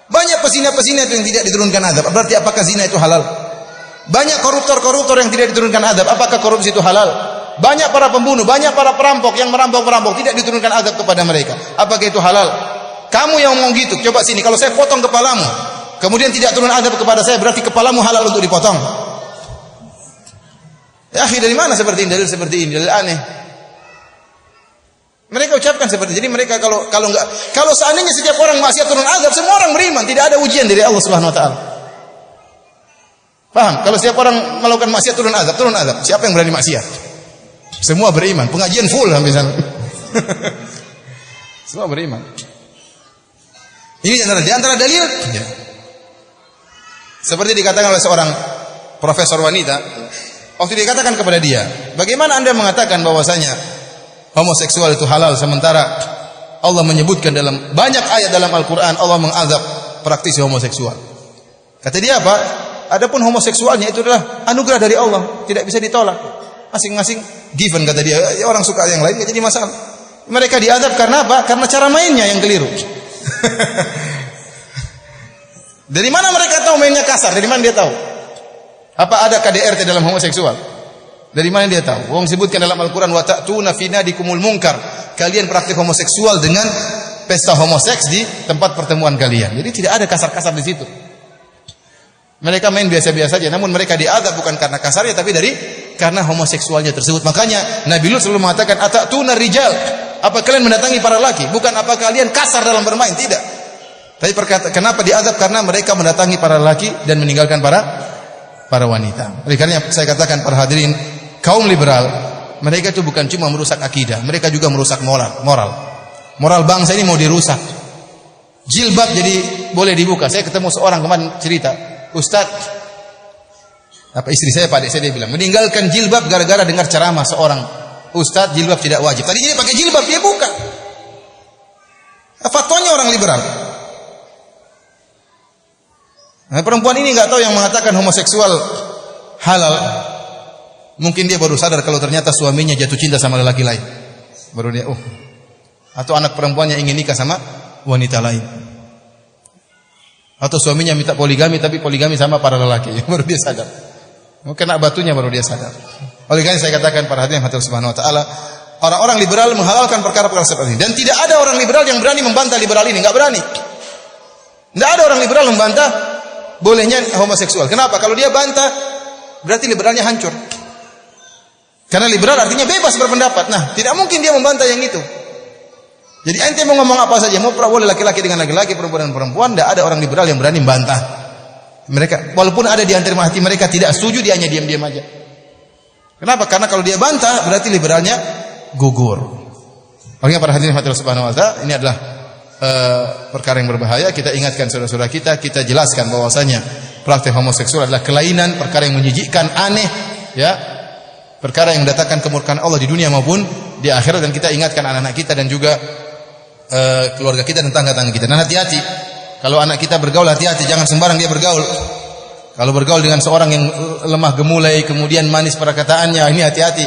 Banyak pezina-pezina yang tidak diturunkan azab. Berarti apakah zina itu halal? Banyak koruptor-koruptor yang tidak diturunkan azab. Apakah korupsi itu halal? Banyak para pembunuh, banyak para perampok yang merampok-perampok, tidak diturunkan azab kepada mereka. Apakah itu halal? Kamu yang ngomong gitu, coba sini, kalau saya potong kepalamu, kemudian tidak turun azab kepada saya, berarti kepalamu halal untuk dipotong. Ya, dari mana seperti ini? Dalil seperti ini, dalil aneh. Mereka ucapkan seperti ini. Jadi mereka kalau seandainya setiap orang maksiat turun azab, semua orang beriman, tidak ada ujian dari Allah Subhanahu wa taala. Paham? Kalau setiap orang melakukan maksiat turun azab. Siapa yang berani maksiat? Semua beriman. Pengajian full sampai sana. Semua beriman. Ini di antara dalil. Ya. Seperti dikatakan oleh seorang profesor wanita, waktu dikatakan kepada dia, bagaimana Anda mengatakan bahwasanya homoseksual itu halal sementara Allah menyebutkan dalam banyak ayat dalam Al-Qur'an Allah mengazab praktisi homoseksual. Kata dia apa? Adapun homoseksualnya itu adalah anugerah dari Allah, tidak bisa ditolak. Masing-masing given, kata dia. Orang suka yang lain enggak jadi masalah. Mereka diazab karena apa? Karena cara mainnya yang keliru. Dari mana mereka tahu mainnya kasar? Dari mana dia tahu? Apa ada KDRT dalam homoseksual? Dari mana dia tahu? Wong sebutkan dalam Al-Qur'an wa ta'tuna fi nadikumul munkar. Kalian praktik homoseksual dengan pesta homoseks di tempat pertemuan kalian. Jadi tidak ada kasar-kasar di situ. Mereka main biasa-biasa saja, namun mereka diazab bukan karena kasarnya tapi karena homoseksualnya tersebut. Makanya Nabi Lut selalu mengatakan atatuna rijal. Apa kalian mendatangi para laki? Bukan apa kalian kasar dalam bermain, tidak. Tapi kenapa diazab? Karena mereka mendatangi para laki dan meninggalkan para wanita. Oleh karena saya katakan para hadirin, kaum liberal, mereka itu bukan cuma merusak akidah, mereka juga merusak moral. Moral bangsa ini mau dirusak. Jilbab jadi boleh dibuka. Saya ketemu seorang kemarin cerita, Ustaz, apa istri saya, Pak Dek saya, dia bilang meninggalkan jilbab gara-gara dengar ceramah seorang Ustaz, jilbab tidak wajib. Tadi dia pakai jilbab, dia buka. Fatwanya orang liberal. Nah, perempuan ini nggak tahu yang mengatakan homoseksual halal. Mungkin dia baru sadar kalau ternyata suaminya jatuh cinta sama lelaki lain. Baru dia, atau anak perempuannya ingin nikah sama wanita lain. Atau suaminya minta poligami tapi poligami sama para lelaki. Baru dia sadar. Kena batunya baru dia sadar. Oleh karena saya katakan para hadirin Allah Subhanahu wa taala, orang-orang liberal menghalalkan perkara-perkara seperti ini dan tidak ada orang liberal yang berani membantah liberal ini, enggak berani. Tidak ada orang liberal membantah bolehnya homoseksual. Kenapa? Kalau dia bantah berarti liberalnya hancur. Karena liberal artinya bebas berpendapat. Nah, tidak mungkin dia membantah yang itu. Jadi ente mau ngomong apa saja, mau boleh laki-laki dengan laki-laki, perempuan dengan perempuan, tidak ada orang liberal yang berani membantah. Mereka, walaupun ada di antara hati mereka tidak setuju, dia hanya diam-diam aja. Kenapa? Karena kalau dia bantah, berarti liberalnya gugur. Makanya para hadirin Allah Subhanahu wa taala, ini adalah perkara yang berbahaya. Kita ingatkan saudara-saudara kita jelaskan bahwasanya praktik homoseksual adalah kelainan, perkara yang menjijikkan, aneh, ya. Perkara yang mendatangkan kemurkaan Allah di dunia maupun di akhirat, dan kita ingatkan anak-anak kita dan juga keluarga kita dan tangga-tangga kita. Dan hati-hati kalau anak kita bergaul, hati-hati, jangan sembarang dia bergaul. Kalau bergaul dengan seorang yang lemah gemulai, kemudian manis perkataannya, ini hati-hati.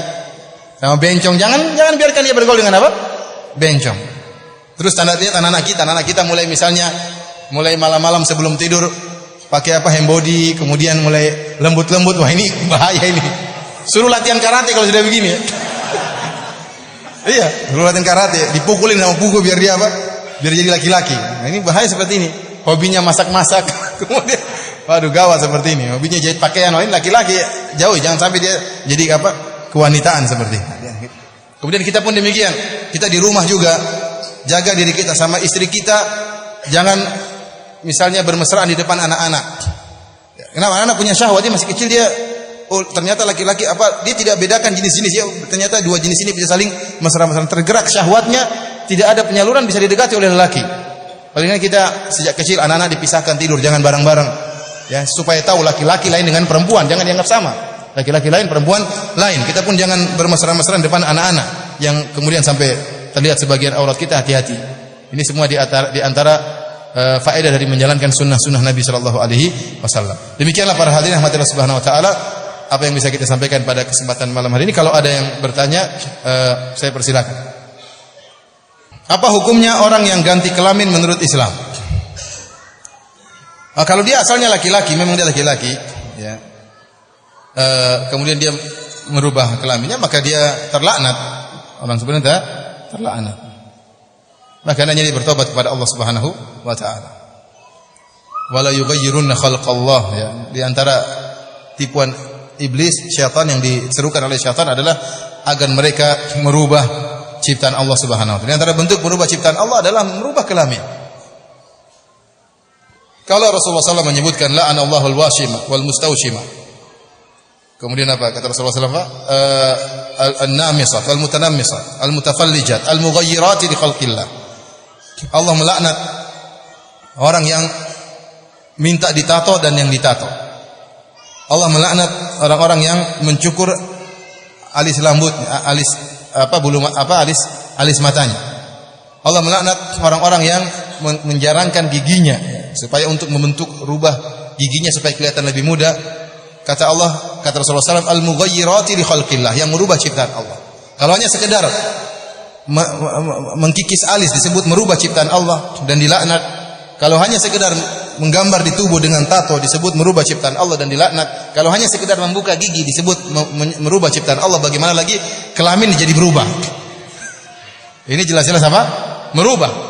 Sama bencong, jangan biarkan dia bergaul dengan apa? Bencong. Terus lihat anak-anak kita mulai malam-malam sebelum tidur pakai apa? Hembody, kemudian mulai lembut-lembut. Wah, ini bahaya ini. Suruh latihan karate kalau sudah begini ya. Iya, suruh latihan karate, dipukulin sama pukul biar dia apa? Biar jadi laki-laki. Nah, ini bahaya seperti ini. Hobinya masak-masak, kemudian waduh gawat seperti ini. Hobinya jahit pakaian, ini laki-laki, jauh, jangan sampai dia jadi apa? Kewanitaan seperti ini. Kemudian kita pun demikian. Kita di rumah juga jaga diri kita sama istri kita, jangan misalnya bermesraan di depan anak-anak. Kenapa? Anak punya syahwat, dia masih kecil, dia ternyata laki-laki apa, dia tidak bedakan jenis-jenis, ya ternyata dua jenis ini bisa saling mesra-mesraan, tergerak syahwatnya, tidak ada penyaluran, bisa didekati oleh lelaki. Paling kita sejak kecil anak-anak dipisahkan tidur, jangan bareng-bareng, ya, supaya tahu laki-laki lain dengan perempuan, jangan dianggap sama. Laki-laki lain, perempuan lain. Kita pun jangan bermesra-mesraan depan anak-anak yang kemudian sampai terlihat sebagian aurat kita, hati-hati. Ini semua di antara faedah dari menjalankan sunnah-sunnah Nabi sallallahu alaihi wasallam. Demikianlah para hadirin rahmatillah subhanahu wa taala, apa yang bisa kita sampaikan pada kesempatan malam hari ini. Kalau ada yang bertanya, saya persilakan. Apa hukumnya orang yang ganti kelamin menurut Islam? Kalau dia asalnya laki-laki, memang dia laki-laki, ya. Kemudian dia merubah kelaminnya, maka dia terlaknat. Orang seperti itu terlaknat. Maka hanya dia bertobat kepada Allah Subhanahu wa taala. Wala yughayyirunna khalqallah, ya. Di antara tipuan iblis, syaitan yang diserukan oleh syaitan adalah agar mereka merubah ciptaan Allah Subhanahu wa taala. Di antara bentuk merubah ciptaan Allah adalah merubah kelamin. Kalau Rasulullah SAW menyebutkan la'anallahu al-washima wal mustawshima. Kemudian apa kata Rasulullah SAW? An-namisat wal mutanammisat, al-mutafallijat, al-mughayyirat li khalqillah. Allah melaknat orang yang minta ditato dan yang ditato. Allah melaknat orang-orang yang mencukur alis rambut, alis matanya. Allah melaknat orang-orang yang menjarangkan giginya supaya untuk membentuk rubah giginya supaya kelihatan lebih muda. Kata Allah, kata Rasulullah SAW, al-mughayyirati li khalqillah, yang merubah ciptaan Allah. Kalau hanya sekedar mengkikis alis disebut merubah ciptaan Allah dan dilaknat. Kalau hanya sekedar menggambar di tubuh dengan tato disebut merubah ciptaan Allah dan dilaknat. Kalau hanya sekedar membuka gigi disebut merubah ciptaan Allah, bagaimana lagi kelamin jadi berubah? Ini jelas-jelas apa? Merubah.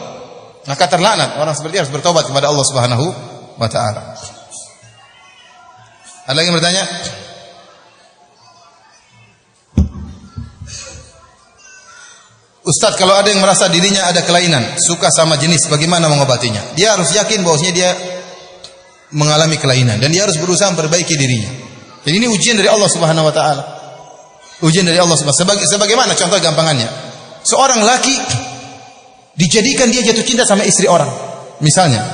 Maka terlaknat. Orang seperti harus bertobat kepada Allah Subhanahu wa taala. Ada lagi yang bertanya? Ustaz, kalau ada yang merasa dirinya ada kelainan, suka sama jenis, bagaimana mengobatinya? Dia harus yakin bahwasanya dia mengalami kelainan dan dia harus berusaha memperbaiki dirinya. Jadi ini ujian dari Allah Subhanahu wa taala. Ujian dari Allah Subhanahu wa taala. Sebagaimana contoh gampangannya. Seorang laki dijadikan dia jatuh cinta sama istri orang. Misalnya,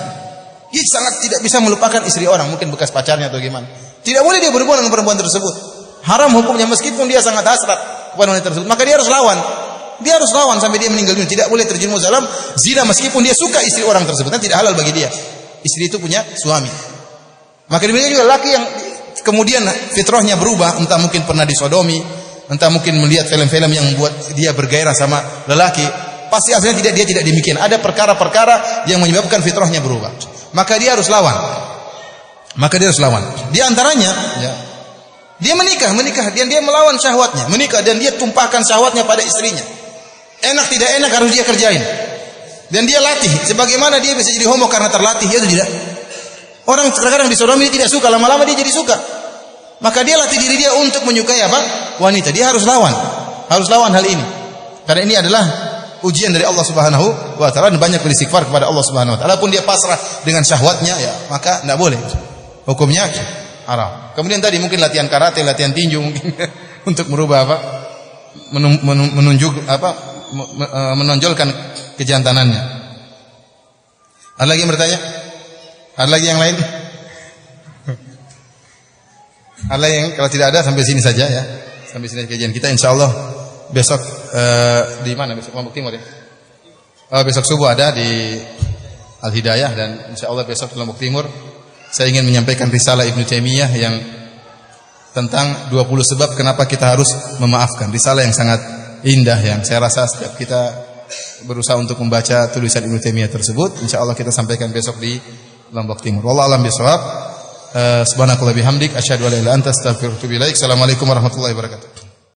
dia sangat tidak bisa melupakan istri orang, mungkin bekas pacarnya atau gimana. Tidak boleh dia berhubungan dengan perempuan tersebut. Haram hukumnya meskipun dia sangat hasrat kepada wanita tersebut. Maka dia harus lawan. Dia harus lawan sampai dia meninggal dunia. Tidak boleh terjerumus dalam zina meskipun dia suka istri orang tersebut. Dan tidak halal bagi dia. Istri itu punya suami. Maka demikian juga laki yang kemudian fitrahnya berubah, entah mungkin pernah disodomi, entah mungkin melihat film-film yang membuat dia bergairah sama lelaki, pasti aslinya dia tidak demikian. Ada perkara-perkara yang menyebabkan fitrahnya berubah. Maka dia harus lawan. Di antaranya, ya, dia menikah dan dia melawan syahwatnya, menikah dan dia tumpahkan syahwatnya pada istrinya. Enak tidak enak harus dia kerjain. Dan dia latih, sebagaimana dia bisa jadi homo karena terlatih, ya atau tidak? Orang kadang-kadang disodomi dia tidak suka, lama-lama dia jadi suka. Maka dia latih diri dia untuk menyukai apa? Wanita. Dia harus lawan hal ini. Karena ini adalah ujian dari Allah Subhanahu wa taala, dan banyak beristighfar kepada Allah Subhanahu wa taala. Pun dia pasrah dengan syahwatnya, ya, maka tidak boleh. Hukumnya haram. Kemudian tadi mungkin latihan karate, latihan tinju mungkin untuk merubah apa? Menonjolkan kejantanannya. Ada lagi yang bertanya? Ada lagi yang lain? Ada yang, kalau tidak ada sampai sini saja ya. Sampai sini kajian kita, insyaallah besok di mana besok? Lombok Timur ya. Besok subuh ada di Al Hidayah, dan insyaallah besok di Lombok Timur saya ingin menyampaikan risalah Ibnu Taimiyah yang tentang 20 sebab kenapa kita harus memaafkan. Risalah yang sangat indah yang saya rasa setiap kita berusaha untuk membaca tulisan Ibnu Taimiyah tersebut. Insyaallah kita sampaikan besok di Lombok Timur. Wallahu a'lam bishawab. Subhanakallah bihamdik asyhadu an la ilaha illa anta astaghfiruka wa atubu ilaik. Assalamualaikum warahmatullahi wabarakatuh.